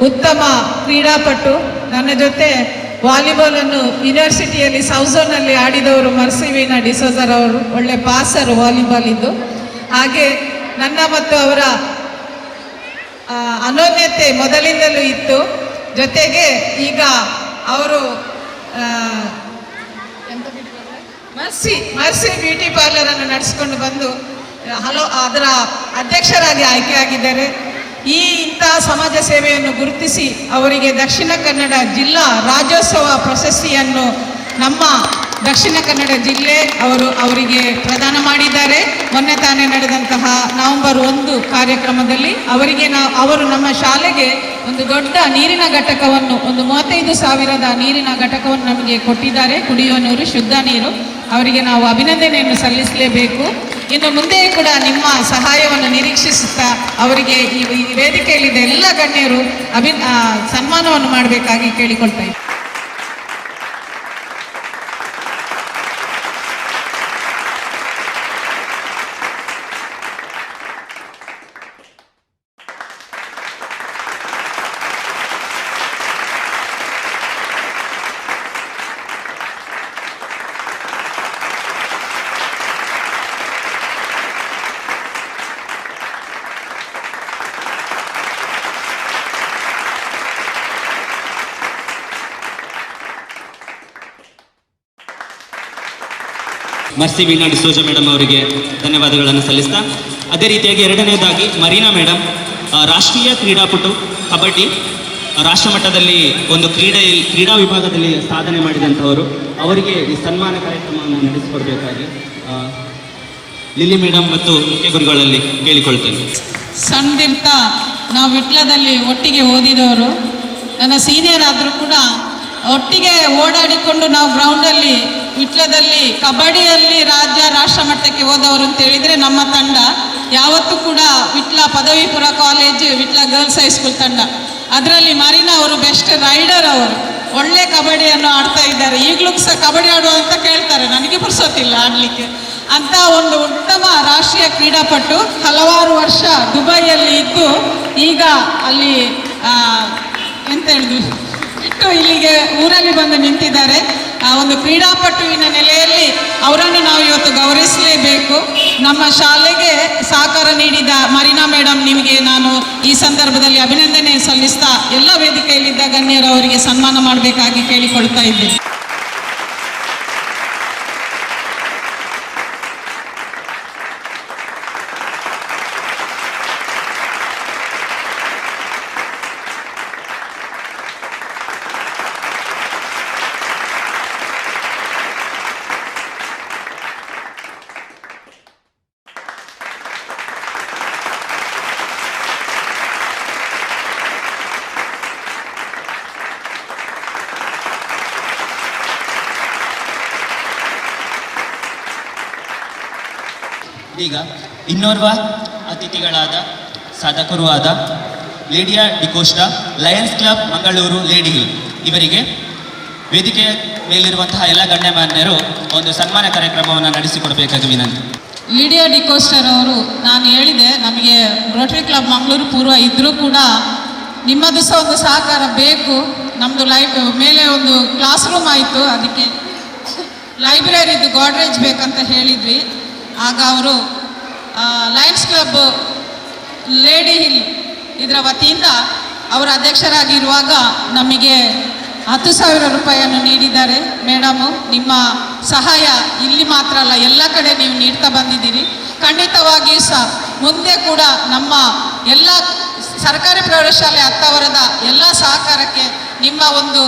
ಉತ್ತಮ ಕ್ರೀಡಾಪಟು. ನನ್ನ ಜೊತೆ ವಾಲಿಬಾಲನ್ನು ಯೂನಿವರ್ಸಿಟಿಯಲ್ಲಿ ಸೌಝೋನಲ್ಲಿ ಆಡಿದವರು ಮರ್ಸಿ ವೀಣಾ ಡಿಸೋಜರ್ ಅವರು. ಒಳ್ಳೆ ಪಾಸರು ವಾಲಿಬಾಲ್ ಇದ್ದು. ಹಾಗೆ ನನ್ನ ಮತ್ತು ಅವರ ಅನನ್ಯತೆ ಮೊದಲಿಂದಲೂ ಇತ್ತು. ಜೊತೆಗೆ ಈಗ ಅವರು ಮರ್ಸಿ ಬ್ಯೂಟಿ ಪಾರ್ಲರನ್ನು ನಡೆಸಿಕೊಂಡು ಬಂದು ಅದರ ಅಧ್ಯಕ್ಷರಾಗಿ ಆಯ್ಕೆಯಾಗಿದ್ದಾರೆ. ಇಂತಹ ಸಮಾಜ ಸೇವೆಯನ್ನು ಗುರುತಿಸಿ ಅವರಿಗೆ ದಕ್ಷಿಣ ಕನ್ನಡ ಜಿಲ್ಲಾ ರಾಜ್ಯೋತ್ಸವ ಪ್ರಶಸ್ತಿಯನ್ನು ನಮ್ಮ ದಕ್ಷಿಣ ಕನ್ನಡ ಜಿಲ್ಲೆ ಅವರಿಗೆ ಪ್ರದಾನ ಮಾಡಿದ್ದಾರೆ. ಮೊನ್ನೆ ತಾನೇ ನಡೆದಂತಹ ನವೆಂಬರ್ 1 ಕಾರ್ಯಕ್ರಮದಲ್ಲಿ ಅವರು ನಮ್ಮ ಶಾಲೆಗೆ ಒಂದು ದೊಡ್ಡ ನೀರಿನ ಘಟಕವನ್ನು, ಒಂದು 35,000 ನೀರಿನ ಘಟಕವನ್ನು ನಮಗೆ ಕೊಟ್ಟಿದ್ದಾರೆ. ಕುಡಿಯುವ ನೀರು, ಶುದ್ಧ ನೀರು. ಅವರಿಗೆ ನಾವು ಅಭಿನಂದನೆಯನ್ನು ಸಲ್ಲಿಸಲೇಬೇಕು. ಇನ್ನು ಮುಂದೆ ಕೂಡ ನಿಮ್ಮ ಸಹಾಯವನ್ನು ನಿರೀಕ್ಷಿಸುತ್ತಾ ಅವರಿಗೆ ಈ ವೇದಿಕೆಯಲ್ಲಿದ್ದ ಎಲ್ಲ ಗಣ್ಯರು ಸನ್ಮಾನವನ್ನು ಮಾಡಬೇಕಾಗಿ ಕೇಳಿಕೊಳ್ತಾ ಇದ್ದಾರೆ. ಮರ್ಸಿ ವೀಣಾ ಡಿಸೋಜ ಮೇಡಮ್ ಅವರಿಗೆ ಧನ್ಯವಾದಗಳನ್ನು ಸಲ್ಲಿಸ್ತಾ, ಅದೇ ರೀತಿಯಾಗಿ ಎರಡನೇದಾಗಿ ಮರೀನಾ ಮೇಡಮ್, ರಾಷ್ಟ್ರೀಯ ಕ್ರೀಡಾಪಟು, ಕಬಡ್ಡಿ ರಾಷ್ಟ್ರಮಟ್ಟದಲ್ಲಿ ಒಂದು ಕ್ರೀಡಾ ವಿಭಾಗದಲ್ಲಿ ಸಾಧನೆ ಮಾಡಿದಂಥವರು. ಅವರಿಗೆ ಈ ಸನ್ಮಾನ ಕಾರ್ಯಕ್ರಮವನ್ನು ನಡೆಸಿಕೊಡ್ಬೇಕಾಗಿ ಲಿಲಿ ಮೇಡಮ್ ಮತ್ತು ಮುಖ್ಯ ಗುರುಗಳಲ್ಲಿ ಕೇಳಿಕೊಳ್ತೇನೆ. ಸಣ್ಣದಿರ್ತ ನಾವು ವಿಟ್ಲದಲ್ಲಿ ಒಟ್ಟಿಗೆ ಓದಿದವರು, ನನ್ನ ಸೀನಿಯರ್ ಆದರೂ ಕೂಡ ಒಟ್ಟಿಗೆ ಓಡಾಡಿಕೊಂಡು ನಾವು ಗ್ರೌಂಡಲ್ಲಿ ವಿಟ್ಲದಲ್ಲಿ ಕಬಡ್ಡಿಯಲ್ಲಿ ರಾಷ್ಟ್ರ ಮಟ್ಟಕ್ಕೆ ಹೋದವರು ಅಂತ ಹೇಳಿದರೆ ನಮ್ಮ ತಂಡ. ಯಾವತ್ತೂ ಕೂಡ ವಿಟ್ಲ ಪದವಿ ಪೂರ್ವ ಕಾಲೇಜ್, ವಿಟ್ಲ ಗರ್ಲ್ಸ್ ಹೈಸ್ಕೂಲ್ ತಂಡ. ಅದರಲ್ಲಿ ಮರೀನಾ ಅವರು ಬೆಸ್ಟ್ ರೈಡರ್. ಅವರು ಒಳ್ಳೆ ಕಬಡ್ಡಿಯನ್ನು ಆಡ್ತಾ ಇದ್ದಾರೆ. ಈಗಲೂ ಸಹ ಕಬಡ್ಡಿ ಆಡುವ ಅಂತ ಕೇಳ್ತಾರೆ, ನನಗೆ ಪುರ್ಸೋತಿಲ್ಲ ಆಡಲಿಕ್ಕೆ. ಅಂತ ಒಂದು ಉತ್ತಮ ರಾಷ್ಟ್ರೀಯ ಕ್ರೀಡಾಪಟು. ಹಲವಾರು ವರ್ಷ ದುಬೈಯಲ್ಲಿ ಇದ್ದು ಈಗ ಅಲ್ಲಿ ಎಂತ ಹೇಳಿದ್ರು ಬಿಟ್ಟು ಇಲ್ಲಿಗೆ ಊರಲ್ಲಿ ಬಂದು ನಿಂತಿದ್ದಾರೆ. ಆ ಒಂದು ಕ್ರೀಡಾಪಟುವಿನ ನೆಲೆಯಲ್ಲಿ ಅವರನ್ನು ನಾವು ಇವತ್ತು ಗೌರವಿಸಲೇಬೇಕು. ನಮ್ಮ ಶಾಲೆಗೆ ಸಹಕಾರ ನೀಡಿದ ಮರೀನಾ ಮೇಡಮ್, ನಿಮಗೆ ನಾನು ಈ ಸಂದರ್ಭದಲ್ಲಿ ಅಭಿನಂದನೆ ಸಲ್ಲಿಸ್ತಾ ಎಲ್ಲ ವೇದಿಕೆಯಲ್ಲಿದ್ದ ಗಣ್ಯರು ಅವರಿಗೆ ಸನ್ಮಾನ ಮಾಡಬೇಕಾಗಿ ಕೇಳಿಕೊಳ್ತಾ ಇದ್ದೇನೆ. ಈಗ ಇನ್ನೋರ್ವ ಅತಿಥಿಗಳಾದ ಸಾಧಕರೂ ಆದ Lydia D'Costa, Lions Club Mangaluru Lady Hill, ಇವರಿಗೆ ವೇದಿಕೆಯ ಮೇಲಿರುವಂತಹ ಎಲ್ಲ ಗಣ್ಯಮಾನ್ಯರು ಒಂದು ಸನ್ಮಾನ ಕಾರ್ಯಕ್ರಮವನ್ನು ನಡೆಸಿಕೊಡಬೇಕಾಗಿ ವಿನಂತಿ. ಲಿಡಿಯಾ ಡಿಕೋಸ್ಟರ್ ಅವರು, ನಾನು ಹೇಳಿದೆ ನಮಗೆ ರೋಟರಿ ಕ್ಲಬ್ ಮಂಗಳೂರು ಪೂರ್ವ ಇದ್ದರೂ ಕೂಡ ನಿಮ್ಮದು ಸಹ ಒಂದು ಸಹಕಾರ ಬೇಕು. ನಮ್ಮದು ಮೇಲೆ ಒಂದು ಕ್ಲಾಸ್ ರೂಮ್ ಆಯಿತು, ಅದಕ್ಕೆ ಲೈಬ್ರರಿದು ಗಾಡ್ರೇಜ್ ಬೇಕಂತ ಹೇಳಿದ್ವಿ. ಆಗ ಅವರು ಲಯನ್ಸ್ ಕ್ಲಬ್ ಲೇಡಿ ಹಿಲ್ ಇದರ ವತಿಯಿಂದ ಅವರ ಅಧ್ಯಕ್ಷರಾಗಿರುವಾಗ ನಮಗೆ 10,000 ರೂಪಾಯಿಯನ್ನು ನೀಡಿದ್ದಾರೆ. ಮೇಡಮು, ನಿಮ್ಮ ಸಹಾಯ ಇಲ್ಲಿ ಮಾತ್ರ ಅಲ್ಲ, ಎಲ್ಲ ಕಡೆ ನೀವು ನೀಡ್ತಾ ಬಂದಿದ್ದೀರಿ. ಖಂಡಿತವಾಗಿಯೂ ಸಹ ಮುಂದೆ ಕೂಡ ನಮ್ಮ ಎಲ್ಲ ಸರ್ಕಾರಿ ಪ್ರೌಢಶಾಲೆ ಹತ್ತವರದ ಎಲ್ಲ ಸಹಕಾರಕ್ಕೆ ನಿಮ್ಮ ಒಂದು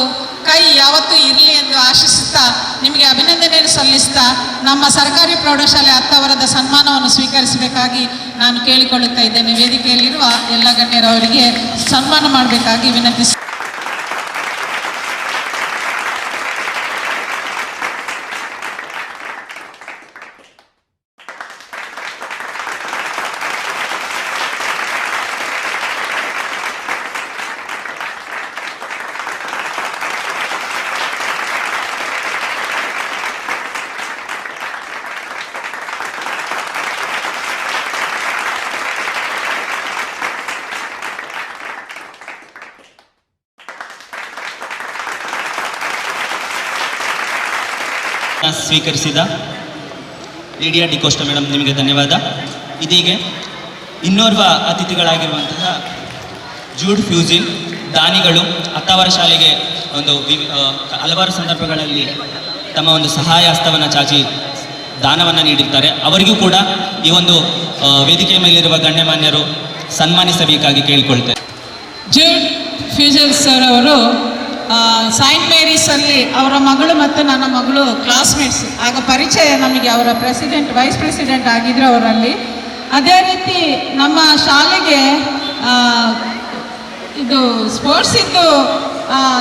ಕೈ ಯಾವತ್ತೂ ಇರಲಿ ಎಂದು ಆಶಿಸುತ್ತಾ ನಿಮಗೆ ಅಭಿನಂದನೆಯನ್ನು ಸಲ್ಲಿಸ್ತಾ ನಮ್ಮ ಸರ್ಕಾರಿ ಪ್ರೌಢಶಾಲೆ ಹತ್ತವರದ ಸನ್ಮಾನವನ್ನು ಸ್ವೀಕರಿಸಬೇಕಾಗಿ ನಾನು ಕೇಳಿಕೊಳ್ಳುತ್ತಾ ಇದ್ದೇನೆ. ವೇದಿಕೆಯಲ್ಲಿರುವ ಎಲ್ಲ ಗಣ್ಯರವರಿಗೆ ಸನ್ಮಾನ ಮಾಡಬೇಕಾಗಿ ವಿನಂತಿಸಿ. ಸ್ವೀಕರಿಸಿದ ಲಿಡಿಯಾ ಡಿಕೋಸ್ಟ ಮೇಡಮ್, ನಿಮಗೆ ಧನ್ಯವಾದ. ಇದೀಗ ಇನ್ನೋರ್ವ ಅತಿಥಿಗಳಾಗಿರುವಂತಹ ಜೂಡ್ ಫ್ಯೂಸಿನ್ ದಾನಿಗಳು ಹತ್ತವರ ಶಾಲೆಗೆ ಹಲವಾರು ಸಂದರ್ಭಗಳಲ್ಲಿ ತಮ್ಮ ಒಂದು ಸಹಾಯ ಹಸ್ತವನ್ನು ಚಾಚಿ ದಾನವನ್ನು ನೀಡಿರ್ತಾರೆ. ಅವರಿಗೂ ಕೂಡ ಈ ಒಂದು ವೇದಿಕೆಯ ಮೇಲಿರುವ ಗಣ್ಯಮಾನ್ಯರು ಸನ್ಮಾನಿಸಬೇಕಾಗಿ ಕೇಳಿಕೊಳ್ತಾರೆ. ಜೂಡ್ ಫ್ಯೂಸನ್ ಸರ್ ಅವರು ಸೈಂಟ್ ಮೇರೀಸಲ್ಲಿ ಅವರ ಮಗಳು ಮತ್ತು ನನ್ನ ಮಗಳು ಕ್ಲಾಸ್ಮೇಟ್ಸ್. ಆಗ ಪರಿಚಯ ನಮಗೆ, ಅವರ ವೈಸ್ ಪ್ರೆಸಿಡೆಂಟ್ ಆಗಿದ್ರು ಅವರಲ್ಲಿ. ಅದೇ ರೀತಿ ನಮ್ಮ ಶಾಲೆಗೆ ಇದು ಸ್ಪೋರ್ಟ್ಸ್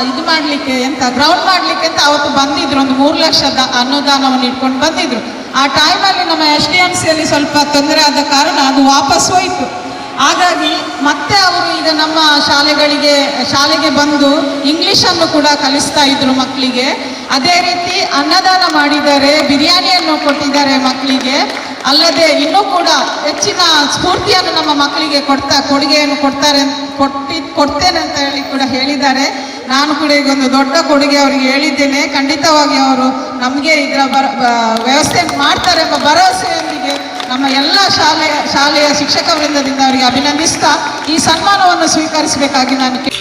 ಇದು ಮಾಡಲಿಕ್ಕೆ ಗ್ರೌಂಡ್ ಮಾಡಲಿಕ್ಕೆ ಅಂತ ಅವತ್ತು ಬಂದಿದ್ರು. ಒಂದು 3 ಲಕ್ಷ ಅನುದಾನವನ್ನು ಇಟ್ಕೊಂಡು ಬಂದಿದ್ರು. ಆ ಟೈಮಲ್ಲಿ ನಮ್ಮ SDMCಯಲ್ಲಿ ಸ್ವಲ್ಪ ತೊಂದರೆ ಆದ ಕಾರಣ ಅದು ವಾಪಸ್ ಹೋಯಿತು. ಹಾಗಾಗಿ ಮತ್ತೆ ಅವರು ಈಗ ನಮ್ಮ ಶಾಲೆಗೆ ಬಂದು ಇಂಗ್ಲೀಷನ್ನು ಕೂಡ ಕಲಿಸ್ತಾ ಇದ್ರು ಮಕ್ಕಳಿಗೆ. ಅದೇ ರೀತಿ ಅನ್ನದಾನ ಮಾಡಿದ್ದಾರೆ, ಬಿರಿಯಾನಿಯನ್ನು ಕೊಟ್ಟಿದ್ದಾರೆ ಮಕ್ಕಳಿಗೆ. ಅಲ್ಲದೆ ಇನ್ನೂ ಕೂಡ ಹೆಚ್ಚಿನ ಸ್ಫೂರ್ತಿಯನ್ನು ನಮ್ಮ ಮಕ್ಕಳಿಗೆ ಕೊಡುಗೆಯನ್ನು ಕೊಡ್ತೇನೆ ಅಂತ ಹೇಳಿ ಕೂಡ ಹೇಳಿದ್ದಾರೆ. ನಾನು ಕೂಡ ಈಗ ಒಂದು ದೊಡ್ಡ ಕೊಡುಗೆ ಅವರಿಗೆ ಹೇಳಿದ್ದೇನೆ. ಖಂಡಿತವಾಗಿ ಅವರು ನಮಗೆ ಇದರ ವ್ಯವಸ್ಥೆ ಮಾಡ್ತಾರೆ ಎಂಬ ಭರವಸೆಯೊಂದಿಗೆ ನಮ್ಮ ಎಲ್ಲ ಶಾಲೆಯ ಶಿಕ್ಷಕ ವೃಂದದಿಂದ ಅವರಿಗೆ ಅಭಿನಂದಿಸ್ತಾ ಈ ಸನ್ಮಾನವನ್ನು ಸ್ವೀಕರಿಸಬೇಕಾಗಿ ನಾನು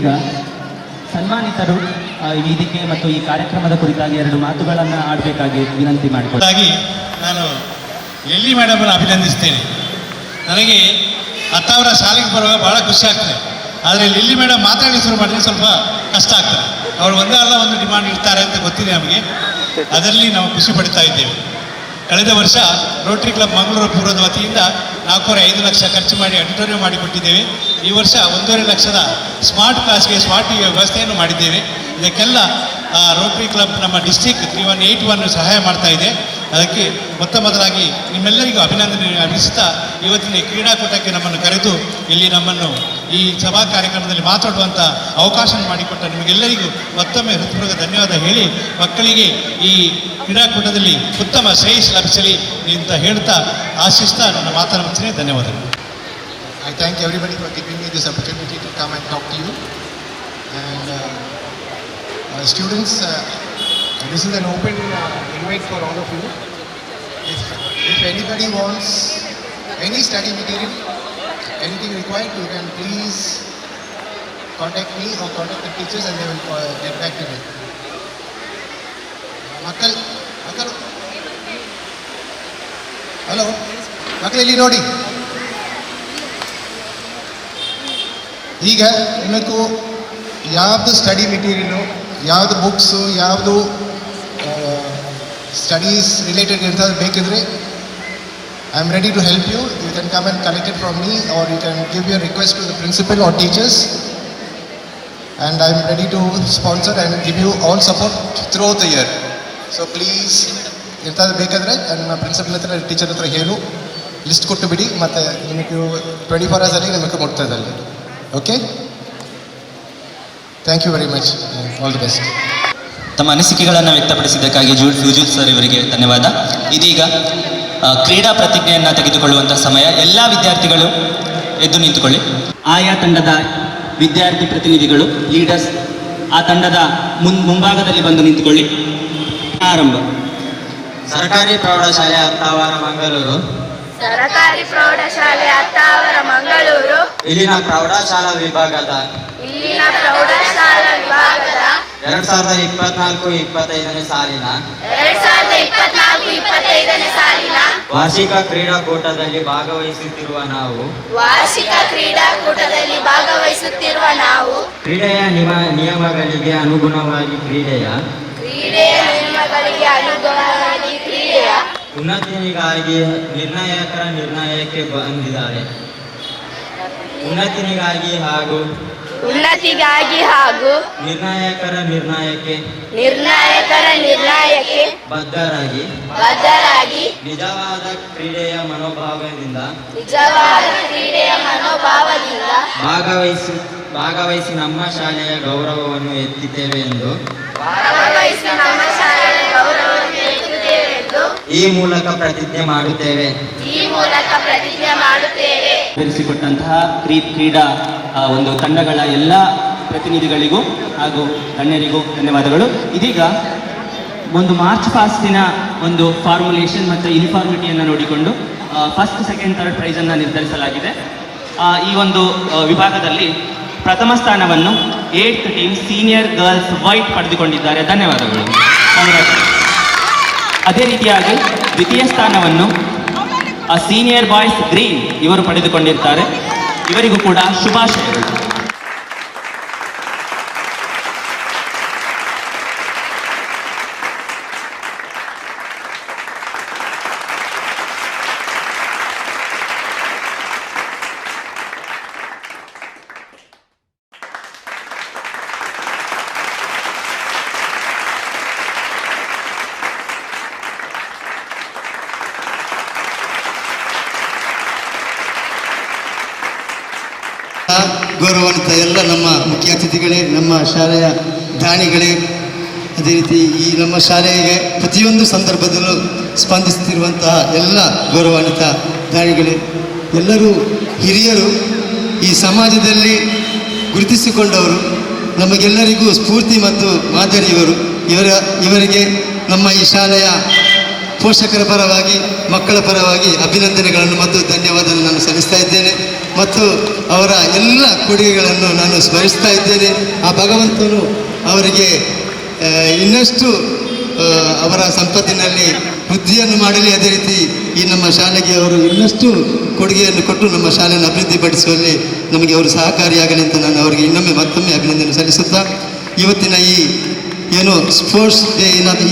ಈಗ ಸನ್ಮಾನಿತರು ಈ ವೇದಿಕೆ ಮತ್ತು ಈ ಕಾರ್ಯಕ್ರಮದ ಕುರಿತಾಗಿ 2 ಮಾತುಗಳನ್ನು ಆಡಬೇಕಾಗಿ ವಿನಂತಿ ಮಾಡಿಕೊಳ್ಳಿ. ನಾನು ಲಿಲ್ಲಿ ಮೇಡಮನ್ನು ಅಭಿನಂದಿಸ್ತೇನೆ. ನನಗೆ ಹತ್ತವರ ಶಾಲೆಗೆ ಬರುವಾಗ ಭಾಳ ಖುಷಿ ಆಗ್ತದೆ. ಆದರೆ ಲಿಲ್ಲಿ ಮೇಡಮ್ ಮಾತಾಡಲಿಕ್ಕೆ ಶುರು ಮಾಡಿದ್ರೆ ಸ್ವಲ್ಪ ಕಷ್ಟ ಆಗ್ತದೆ. ಅವರು ಒಂದೇ ಅಲ್ಲ ಒಂದು ಡಿಮಾಂಡ್ ಇರ್ತಾರೆ ಅಂತ ಗೊತ್ತಿದೆ ನಮಗೆ. ಅದರಲ್ಲಿ ನಾವು ಖುಷಿ ಪಡ್ತಾ ಇದ್ದೇವೆ. ಕಳೆದ ವರ್ಷ ರೋಟರಿ ಕ್ಲಬ್ ಮಂಗಳೂರು ಪೂರ್ವದ ವತಿಯಿಂದ 4.5 ಲಕ್ಷ ಖರ್ಚು ಮಾಡಿ ಆಡಿಟೋರಿಯಂ ಮಾಡಿಕೊಟ್ಟಿದ್ದೇವೆ. ಈ ವರ್ಷ 1.5 ಲಕ್ಷದ ಸ್ಮಾರ್ಟ್ ಕ್ಲಾಸ್ಗೆ ಸ್ಮಾರ್ಟ್ ಟಿವಿ ವ್ಯವಸ್ಥೆಯನ್ನು ಮಾಡಿದ್ದೇವೆ. ಇದಕ್ಕೆಲ್ಲ ರೋಟರಿ ಕ್ಲಬ್ ನಮ್ಮ ಡಿಸ್ಟ್ರಿಕ್ಟ್ 3181 ಸಹಾಯ ಮಾಡ್ತಾ ಇದೆ. ಅದಕ್ಕೆ ಮೊದಲಾಗಿ ನಿಮ್ಮೆಲ್ಲರಿಗೂ ಅಭಿನಂದನೆ ಅರ್ಪಿಸುತ್ತಾ ಇವತ್ತಿನ ಕ್ರೀಡಾಕೂಟಕ್ಕೆ ನಮ್ಮನ್ನು ಕರೆದು ಇಲ್ಲಿ ನಮ್ಮನ್ನು ಈ ಸಭಾ ಕಾರ್ಯಕ್ರಮದಲ್ಲಿ ಮಾತಾಡುವಂಥ ಅವಕಾಶ ಮಾಡಿಕೊಟ್ಟ ನಿಮಗೆಲ್ಲರಿಗೂ ಮತ್ತೊಮ್ಮೆ ಹೃತ್ಪೂರ್ವಕ ಧನ್ಯವಾದ ಹೇಳಿ ಮಕ್ಕಳಿಗೆ ಈ ಕ್ರೀಡಾಕೂಟದಲ್ಲಿ ಉತ್ತಮ ಶ್ರೇಯಸ್ ಲಭಿಸಲಿ ಅಂತ ಹೇಳ್ತಾ ಆಶಿಸ್ತಾ ನನ್ನ ಮಾತನ್ನು ಮುಗಿಸ್ತೇನೆ. ಧನ್ಯವಾದಗಳು. I thank everybody for giving me this opportunity to come and talk to you. And students, this is an open invite for all of you. If anybody wants any study material, anything required, you can please contact me or contact the teachers and they will get back to me. ಮಕ್ಕಳು hello ಮಕ್ಕಳು ಇಲ್ಲಿ ನೋಡಿ, ಈಗ ನಿಮಗೂ ಯಾವುದು study material, ಯಾವುದು books, ಯಾವುದು studies related ಇರ್ತದೆ ಬೇಕಿದ್ರೆ I am ready to help you. You can come and collect it from me, or you can give your request to the principal or teachers. And I am ready to sponsor and give you all support throughout the year. So please, ಇಂಥದ್ದು ಬೇಕಾದರೆ ನನ್ನ principal ಹತ್ರ teacher ಹತ್ರ ಹೇಳು, list ಕೊಟ್ಟು ಬಿಡಿ, ಮತ್ತು ನಿಮಗೆ 24 hours ಅಲ್ಲಿ ನಿಮಗೆ ಮುಟ್ತದೆ ಅಲ್ಲಿ. Okay, thank you very much, all the best. ತಮ್ಮ ಅನಿಸಿಕೆಗಳನ್ನು ವ್ಯಕ್ತಪಡಿಸಿದ್ದಕ್ಕಾಗಿ ಜೂಡ್ ಸರ್ ಇವರಿಗೆ ಧನ್ಯವಾದ. ಇದೀಗ ಕ್ರೀಡಾ ಪ್ರತಿಜ್ಞೆಯನ್ನು ತೆಗೆದುಕೊಳ್ಳುವಂಥ ಸಮಯ. ಎಲ್ಲ ವಿದ್ಯಾರ್ಥಿಗಳು ಎದ್ದು ನಿಂತುಕೊಳ್ಳಿ. ಆಯಾ ತಂಡದ ವಿದ್ಯಾರ್ಥಿ ಪ್ರತಿನಿಧಿಗಳು, ಲೀಡರ್ಸ್, ಆ ತಂಡದ ಮುಂಭಾಗದಲ್ಲಿ ಬಂದು ನಿಂತುಕೊಳ್ಳಿ. ಆರಂಭ. ಸರ್ಕಾರಿ ಪ್ರೌಢಶಾಲೆ ಹತ್ತಾವರ ಮಂಗಳೂರು. ಸರಕಾರಿ ಪ್ರೌಢಶಾಲೆ ಹತ್ತಾವರ ಮಂಗಳೂರು ಇಲ್ಲಿನ ಪ್ರೌಢಶಾಲಾ ವಿಭಾಗದ 2024-25 ಸಾಲಿನ ವಾರ್ಷಿಕ ಕ್ರೀಡಾಕೂಟದಲ್ಲಿ ಭಾಗವಹಿಸುತ್ತಿರುವ ನಾವು ಕ್ರೀಡೆಯ ನಿಯಮಗಳಿಗೆ ಅನುಗುಣವಾಗಿ ಕ್ರೀಡೆಯ ಉನ್ನತಿಗಾಗಿ ನಿರ್ಣಯಕ್ಕೆ ಬಂದಿದ್ದಾರೆ. ಉನ್ನತಿಗಾಗಿ ಹಾಗೂ ನಿರ್ಣಾಯಕರ ಬದ್ಧರಾಗಿ ನಿಜವಾದ ಕ್ರೀಡೆಯ ಮನೋಭಾವದಿಂದ ಭಾಗವಹಿಸಿ ನಮ್ಮ ಶಾಲೆಯ ಗೌರವವನ್ನು ಎತ್ತಿದ್ದೇವೆ ಎಂದು ಈ ಮೂಲಕ ಪ್ರತಿಜ್ಞೆ ಮಾಡುತ್ತೇವೆ. ಬೆರೆಸಿಕೊಟ್ಟಂತಹ ಕ್ರೀಡಾ ಒಂದು ತಂಡಗಳ ಎಲ್ಲ ಪ್ರತಿನಿಧಿಗಳಿಗೂ ಹಾಗೂ ಗಣ್ಯರಿಗೂ ಧನ್ಯವಾದಗಳು. ಇದೀಗ ಒಂದು ಮಾರ್ಚ್ ಪಾಸ್ಟಿನ ಒಂದು ಫಾರ್ಮುಲೇಷನ್ ಮತ್ತು ಯೂನಿಫಾರ್ಮಿಟಿಯನ್ನು ನೋಡಿಕೊಂಡು ಫಸ್ಟ್, ಸೆಕೆಂಡ್, ಥರ್ಡ್ ಪ್ರೈಸನ್ನು ನಿರ್ಧರಿಸಲಾಗಿದೆ. ಈ ಒಂದು ವಿಭಾಗದಲ್ಲಿ ಪ್ರಥಮ ಸ್ಥಾನವನ್ನು 8th team senior girls white ಪಡೆದುಕೊಂಡಿದ್ದಾರೆ. ಧನ್ಯವಾದಗಳು. ಅದೇ ರೀತಿಯಾಗಿ ದ್ವಿತೀಯ ಸ್ಥಾನವನ್ನು ಸೀನಿಯರ್ ಬಾಯ್ಸ್ ಗ್ರೀನ್ ಇವರು ಪಡೆದುಕೊಂಡಿರ್ತಾರೆ. ಇವರಿಗೂ ಕೂಡ ಶುಭಾಶಯಗಳು. ಗೌರವಾನ್ವಿತ ಎಲ್ಲ ನಮ್ಮ ಮುಖ್ಯ ಅತಿಥಿಗಳೇ, ನಮ್ಮ ಶಾಲೆಯ ದಾನಿಗಳೇ, ಅದೇ ರೀತಿ ಈ ನಮ್ಮ ಶಾಲೆಗೆ ಪ್ರತಿಯೊಂದು ಸಂದರ್ಭದಲ್ಲೂ ಸ್ಪಂದಿಸುತ್ತಿರುವಂತಹ ಎಲ್ಲ ಗೌರವಾನ್ವಿತ ದಾನಿಗಳೇ, ಎಲ್ಲರೂ ಹಿರಿಯರು, ಈ ಸಮಾಜದಲ್ಲಿ ಗುರುತಿಸಿಕೊಂಡವರು, ನಮಗೆಲ್ಲರಿಗೂ ಸ್ಫೂರ್ತಿ ಮತ್ತು ಮಾದರಿಯವರು. ಇವರಿಗೆ ನಮ್ಮ ಈ ಶಾಲೆಯ ಪೋಷಕರ ಪರವಾಗಿ, ಮಕ್ಕಳ ಪರವಾಗಿ ಅಭಿನಂದನೆಗಳನ್ನು ಮತ್ತು ಧನ್ಯವಾದವನ್ನು ನಾನು ಸಲ್ಲಿಸ್ತಾ ಇದ್ದೇನೆ ಮತ್ತು ಅವರ ಎಲ್ಲ ಕೊಡುಗೆಗಳನ್ನು ನಾನು ಸ್ಮರಿಸ್ತಾ ಇದ್ದೇನೆ. ಆ ಭಗವಂತನು ಅವರಿಗೆ ಇನ್ನಷ್ಟು ಅವರ ಸಂಪತ್ತಿನಲ್ಲಿ ವೃದ್ಧಿಯನ್ನು ಮಾಡಲಿ. ಅದೇ ರೀತಿ ಈ ನಮ್ಮ ಶಾಲೆಗೆ ಅವರು ಇನ್ನಷ್ಟು ಕೊಡುಗೆಯನ್ನು ಕೊಟ್ಟು ನಮ್ಮ ಶಾಲೆಯನ್ನು ಅಭಿವೃದ್ಧಿಪಡಿಸುವಲ್ಲಿ ನಮಗೆ ಅವರು ಸಹಕಾರಿಯಾಗಲಿ ಅಂತ ನಾನು ಅವರಿಗೆ ಮತ್ತೊಮ್ಮೆ ಅಭಿನಂದನೆ ಸಲ್ಲಿಸುತ್ತಾ, ಇವತ್ತಿನ ಈ ಏನು ಸ್ಪೋರ್ಟ್ಸ್ ಡೇ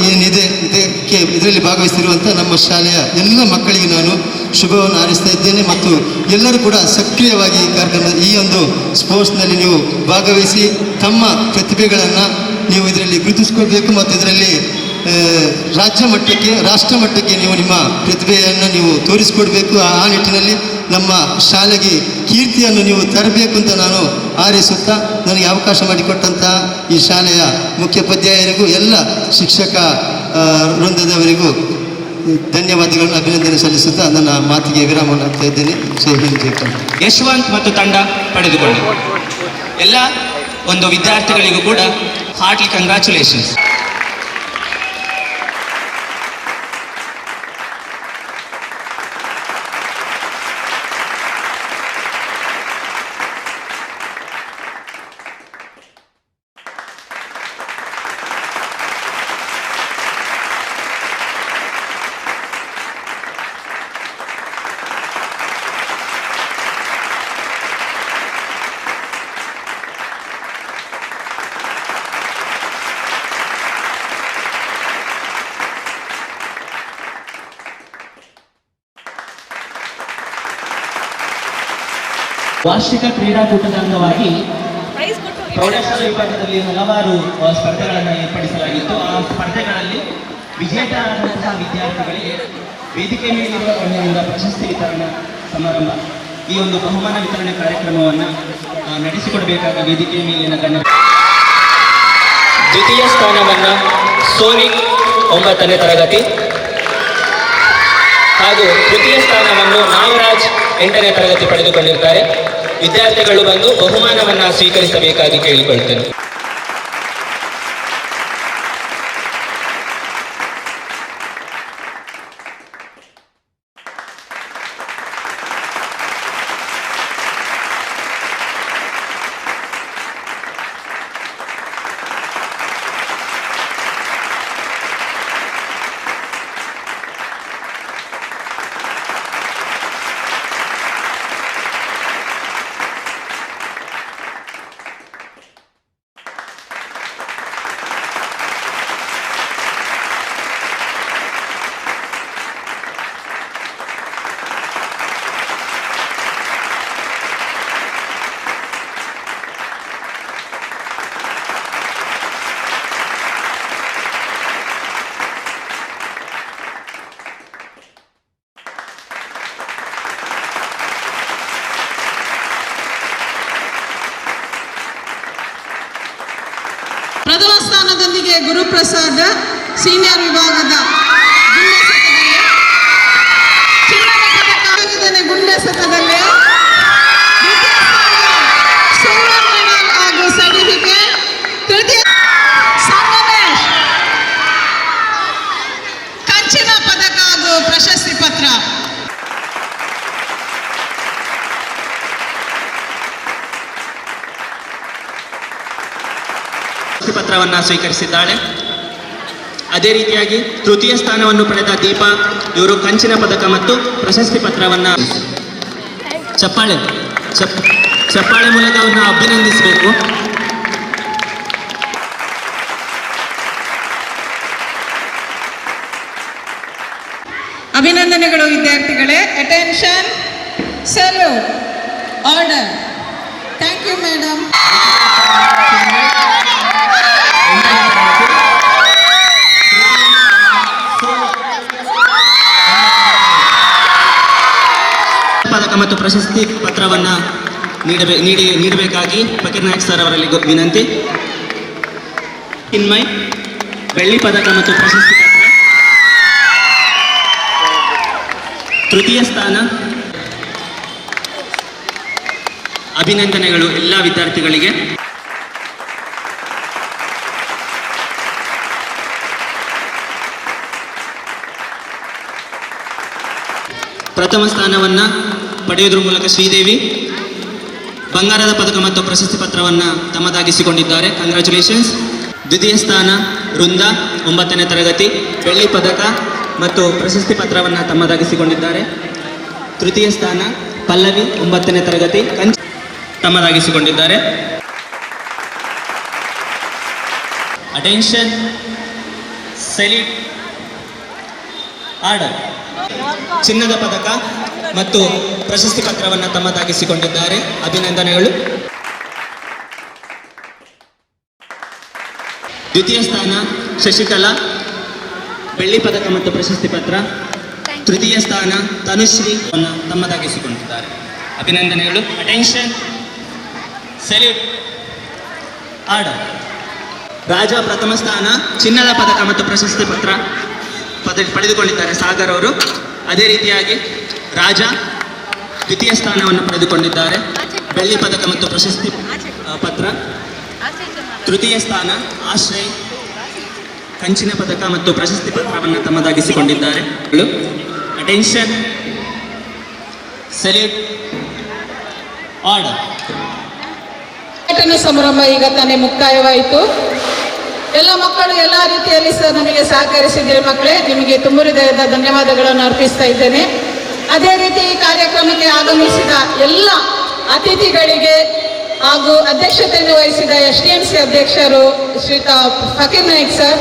ಏನಿದೆ ಇದರಲ್ಲಿ ಭಾಗವಹಿಸಿರುವಂಥ ನಮ್ಮ ಶಾಲೆಯ ಎಲ್ಲ ಮಕ್ಕಳಿಗೆ ನಾನು ಶುಭವನ್ನು ಹಾರೈಸ್ತಾ ಇದ್ದೇನೆ ಮತ್ತು ಎಲ್ಲರೂ ಕೂಡ ಸಕ್ರಿಯವಾಗಿ ಈ ಒಂದು ಸ್ಪೋರ್ಟ್ಸ್ನಲ್ಲಿ ನೀವು ಭಾಗವಹಿಸಿ ತಮ್ಮ ಪ್ರತಿಭೆಗಳನ್ನು ನೀವು ಇದರಲ್ಲಿ ಗುರುತಿಸ್ಕೊಳ್ಬೇಕು ಮತ್ತು ಇದರಲ್ಲಿ ರಾಜ್ಯ ಮಟ್ಟಕ್ಕೆ, ರಾಷ್ಟ್ರ ಮಟ್ಟಕ್ಕೆ ನೀವು ನಿಮ್ಮ ಪ್ರತಿಭೆಯನ್ನು ನೀವು ತೋರಿಸಿಕೊಡ್ಬೇಕು. ಆ ನಿಟ್ಟಿನಲ್ಲಿ ನಮ್ಮ ಶಾಲೆಗೆ ಕೀರ್ತಿಯನ್ನು ನೀವು ತರಬೇಕು ಅಂತ ನಾನು ಹಾರೈಸುತ್ತಾ, ನನಗೆ ಅವಕಾಶ ಮಾಡಿಕೊಟ್ಟಂತಹ ಈ ಶಾಲೆಯ ಮುಖ್ಯೋಪಾಧ್ಯಾಯರಿಗೂ ಎಲ್ಲ ಶಿಕ್ಷಕ ವೃಂದದವರಿಗೂ ಧನ್ಯವಾದಗಳನ್ನು, ಅಭಿನಂದನೆ ಸಲ್ಲಿಸುತ್ತಾ ನನ್ನ ಮಾತಿಗೆ ವಿರಾಮವನ್ನು ಹಾಕ್ತಾ ಇದ್ದೇನೆ. ಜೈ ಹಿಂದ್, ಜೈ ಕನ್ನಡ. ಯಶವಂತ್ ಮತ್ತು ತಂಡ ಪಡೆದುಕೊಂಡು ಎಲ್ಲ ಒಂದು ವಿದ್ಯಾರ್ಥಿಗಳಿಗೂ ಕೂಡ ಹಾರ್ಟ್ಲಿ ಕಂಗ್ರ್ಯಾಚುಲೇಷನ್ಸ್. ವಾರ್ಷಿಕ ಕ್ರೀಡಾಕೂಟದ ಅಂಗವಾಗಿ ಪ್ರೌಢಶಾಲಾ ವಿಭಾಗದಲ್ಲಿ ಹಲವಾರು ಸ್ಪರ್ಧೆಗಳನ್ನು ಏರ್ಪಡಿಸಲಾಗಿತ್ತು. ಆ ಸ್ಪರ್ಧೆಗಳಲ್ಲಿ ವಿಜೇತರಾದಂತಹ ವಿದ್ಯಾರ್ಥಿಗಳಿಗೆ ವೇದಿಕೆ ಮೇಲಿರುವ ಗಣ್ಯರಿಂದ ಪ್ರಶಸ್ತಿ ವಿತರಣಾ ಸಮಾರಂಭ, ಈ ಒಂದು ಬಹುಮಾನ ವಿತರಣೆ ಕಾರ್ಯಕ್ರಮವನ್ನು ನಡೆಸಿಕೊಡಬೇಕಾದ ವೇದಿಕೆ ಮೇಲಿನ ಗಣ್ಯ. ದ್ವಿತೀಯ ಸ್ಥಾನವನ್ನು ಸೋನಿಕ್ 9ನೇ ತರಗತಿ ಹಾಗೂ ತೃತೀಯ ಸ್ಥಾನವನ್ನು ನಾಗರಾಜ್ 8ನೇ ತರಗತಿ ಪಡೆದುಕೊಂಡಿರ್ತಾರೆ. ವಿದ್ಯಾರ್ಥಿಗಳು ಬಂದು ಬಹುಮಾನವನ್ನು ಸ್ವೀಕರಿಸಬೇಕಾಗಿ ಕೇಳಿಕೊಳ್ತೇನೆ. ಪ್ರಥಮ ಸ್ಥಾನದೊಂದಿಗೆ ಗುರುಪ್ರಸಾದ್ ಸೀನಿಯರ್ ವಿಭಾಗದ ಚಿನ್ನದ ಪದಕ ಗುಂಡೆಸತದಲ್ಲಿ, ದ್ವಿತೀಯ ಸ್ಥಾನ ಸಿಲ್ವರ್ ಮೆಡಲ್ ಹಾಗೂ ಸರ್ಟಿಫಿಕೇಟ್, ತೃತೀಯ ಸಂಗಮೇಶ್ ಕಂಚಿನ ಪದಕ ಹಾಗೂ ಪ್ರಶಸ್ತಿ ಪತ್ರ. ಪತ್ರವನ್ನು ಸ್ವೀಕರಿಸಿದ್ದಾಳೆ. ಅದೇ ರೀತಿಯಾಗಿ ತೃತೀಯ ಸ್ಥಾನವನ್ನು ಪಡೆದ ದೀಪಾ, ಇವರು ಕಂಚಿನ ಪದಕ ಮತ್ತು ಪ್ರಶಸ್ತಿ ಪತ್ರವನ್ನು ಚಪ್ಪಾಳೆ ಮೂಲಕ ಅವರನ್ನು ಅಭಿನಂದಿಸಬೇಕು. ಅಭಿನಂದನೆಗಳು ವಿದ್ಯಾರ್ಥಿಗಳೇ. Attention, salute, order. Thank you madam. ಪದಕ ಮತ್ತು ಪ್ರಶಸ್ತಿ ಪತ್ರವನ್ನು ನೀಡಬೇಕಾಗಿ ಫಕೀರ್ ನಾಯಕ್ ಸರ್ ಅವರಲ್ಲಿ ವಿನಂತಿ. ಚಿನ್ಮಯ್ ಬೆಳ್ಳಿ ಪದಕ ಮತ್ತು ಪ್ರಶಸ್ತಿ ಪತ್ರ. ತೃತೀಯ ಸ್ಥಾನ. ಅಭಿನಂದನೆಗಳು ಎಲ್ಲ ವಿದ್ಯಾರ್ಥಿಗಳಿಗೆ. ಪ್ರಥಮ ಸ್ಥಾನವನ್ನು ಪಡೆಯುವುದರ ಮೂಲಕ ಶ್ರೀದೇವಿ ಬಂಗಾರದ ಪದಕ ಮತ್ತು ಪ್ರಶಸ್ತಿ ಪತ್ರವನ್ನು ತಮ್ಮದಾಗಿಸಿಕೊಂಡಿದ್ದಾರೆ. ಕಂಗ್ರ್ಯಾಚುಲೇಷನ್ಸ್. ದ್ವಿತೀಯ ಸ್ಥಾನ ವೃಂದಾ 9ನೇ ತರಗತಿ ಬೆಳ್ಳಿ ಪದಕ ಮತ್ತು ಪ್ರಶಸ್ತಿ ಪತ್ರವನ್ನು ತಮ್ಮದಾಗಿಸಿಕೊಂಡಿದ್ದಾರೆ. ತೃತೀಯ ಸ್ಥಾನ ಪಲ್ಲವಿ 9ನೇ ತರಗತಿ ತಮ್ಮದಾಗಿಸಿಕೊಂಡಿದ್ದಾರೆ. Attention, salute, order. ಚಿನ್ನದ ಪದಕ ಮತ್ತು ಪ್ರಶಸ್ತಿ ಪತ್ರವನ್ನು ತಮ್ಮದಾಗಿಸಿಕೊಂಡಿದ್ದಾರೆ. ಅಭಿನಂದನೆಗಳು. ದ್ವಿತೀಯ ಸ್ಥಾನ ಶಶಿಕಲಾ ಬೆಳ್ಳಿ ಪದಕ ಮತ್ತು ಪ್ರಶಸ್ತಿ ಪತ್ರ. ತೃತೀಯ ಸ್ಥಾನ ತನುಶ್ರೀ ತಮ್ಮದಾಗಿಸಿಕೊಂಡಿದ್ದಾರೆ. ಅಭಿನಂದನೆಗಳು. Attention, salute, order. ರಾಜ ಪ್ರಥಮ ಸ್ಥಾನ ಚಿನ್ನದ ಪದಕ ಮತ್ತು ಪ್ರಶಸ್ತಿ ಪತ್ರ ಪಡೆದುಕೊಂಡಿದ್ದಾರೆ ಸಾಗರ್ ಅವರು. ಅದೇ ರೀತಿಯಾಗಿ ರಾಜ ದ್ವಿತೀಯ ಸ್ಥಾನವನ್ನು ಪಡೆದುಕೊಂಡಿದ್ದಾರೆ. ಬೆಳ್ಳಿ ಪದಕ ಮತ್ತು ಪ್ರಶಸ್ತಿ ಪತ್ರ. ತೃತೀಯ ಸ್ಥಾನ ಆಶ್ರಯ್ ಕಂಚಿನ ಪದಕ ಮತ್ತು ಪ್ರಶಸ್ತಿ ಪತ್ರವನ್ನು ತಮ್ಮದಾಗಿಸಿಕೊಂಡಿದ್ದಾರೆ. Attention, salute, order. ಸಮಾರಂಭ ಈಗ ತಾನೇ ಮುಕ್ತಾಯವಾಯಿತು. ಎಲ್ಲ ಮಕ್ಕಳು ಎಲ್ಲ ರೀತಿಯಲ್ಲಿ ಸಹ ನನಗೆ ಸಹಕರಿಸಿದ್ದೀರಿ ಮಕ್ಕಳೇ. ನಿಮಗೆ ತುಂಬ ಹೃದಯದ ಧನ್ಯವಾದಗಳನ್ನು ಅರ್ಪಿಸ್ತಾ ಇದ್ದೇನೆ. ಅದೇ ರೀತಿ ಈ ಕಾರ್ಯಕ್ರಮಕ್ಕೆ ಆಗಮಿಸಿದ ಎಲ್ಲ ಅತಿಥಿಗಳಿಗೆ ಹಾಗೂ ಅಧ್ಯಕ್ಷತೆಯನ್ನು ವಹಿಸಿದ STMC ಅಧ್ಯಕ್ಷರು ಶ್ರೀಯುತ ಫಕೀರ್ ನಾಯ್ಕ್ ಸರ್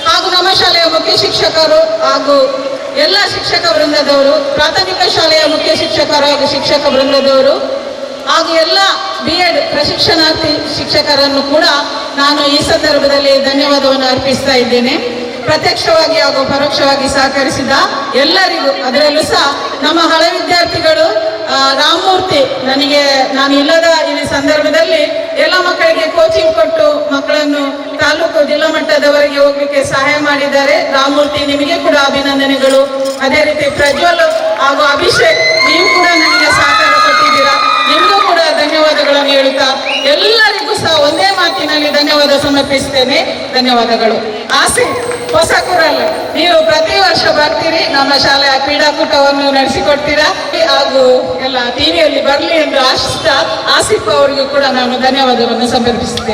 ಹಾಗೂ ನಮ್ಮ ಶಾಲೆಯ ಮುಖ್ಯ ಶಿಕ್ಷಕರು ಹಾಗೂ ಎಲ್ಲ ಶಿಕ್ಷಕ ವೃಂದದವರು, ಪ್ರಾಥಮಿಕ ಶಾಲೆಯ ಮುಖ್ಯ ಶಿಕ್ಷಕರು ಹಾಗೂ ಶಿಕ್ಷಕ ವೃಂದದವರು ಹಾಗೂ ಎಲ್ಲ B.Ed ಪ್ರಶಿಕ್ಷಣಾರ್ಥಿ ಶಿಕ್ಷಕರನ್ನು ಕೂಡ ನಾನು ಈ ಸಂದರ್ಭದಲ್ಲಿ ಧನ್ಯವಾದವನ್ನು ಅರ್ಪಿಸ್ತಾ ಇದ್ದೇನೆ. ಪ್ರತ್ಯಕ್ಷವಾಗಿ ಹಾಗೂ ಪರೋಕ್ಷವಾಗಿ ಸಹಕರಿಸಿದ ಎಲ್ಲರಿಗೂ, ಅದರಲ್ಲೂ ಸಹ ನಮ್ಮ ಹಳೆ ವಿದ್ಯಾರ್ಥಿಗಳು ರಾಮಮೂರ್ತಿ, ನಾನು ಇಲ್ಲದ ಈ ಸಂದರ್ಭದಲ್ಲಿ ಎಲ್ಲ ಮಕ್ಕಳಿಗೆ ಕೋಚಿಂಗ್ ಕೊಟ್ಟು ಮಕ್ಕಳನ್ನು ತಾಲೂಕು ಜಿಲ್ಲಾ ಮಟ್ಟದವರೆಗೆ ಹೋಗ್ಲಿಕ್ಕೆ ಸಹಾಯ ಮಾಡಿದ್ದಾರೆ. ರಾಮಮೂರ್ತಿ, ನಿಮಗೆ ಕೂಡ ಅಭಿನಂದನೆಗಳು. ಅದೇ ರೀತಿ ಪ್ರಜ್ವಲ್ ಹಾಗೂ ಅಭಿಷೇಕ್, ನೀವು ಕೂಡ ನನಗೆ ಸಹಕಾರ ಕೊಟ್ಟಿದ್ದೀರಾ, ನಿಮಗೂ ಕೂಡ ಧನ್ಯವಾದಗಳನ್ನು ಹೇಳುತ್ತಾ ಎಲ್ಲರಿಗೂ ಸಹ ಒಂದೇ ಮಾತಿನಲ್ಲಿ ಧನ್ಯವಾದ ಸಮರ್ಪಿಸ್ತೇನೆ. ಧನ್ಯವಾದಗಳು. ಆಸಿಫ್ ಹೊಸಕೂರಲ್, ನೀವು ಪ್ರತಿ ವರ್ಷ ಬರ್ತೀರಿ, ನಮ್ಮ ಶಾಲೆಯ ಕ್ರೀಡಾಕೂಟವನ್ನು ನಡೆಸಿಕೊಡ್ತೀರಾ ಹಾಗೂ ಎಲ್ಲ ಟಿವಿಯಲ್ಲಿ ಬರಲಿ ಎಂದು ಆಶಿಸ್ತಾ ಆಸಿಫ್ ಅವರಿಗೂ ಕೂಡ ನಾನು ಧನ್ಯವಾದವನ್ನು ಸಮರ್ಪಿಸುತ್ತೇನೆ.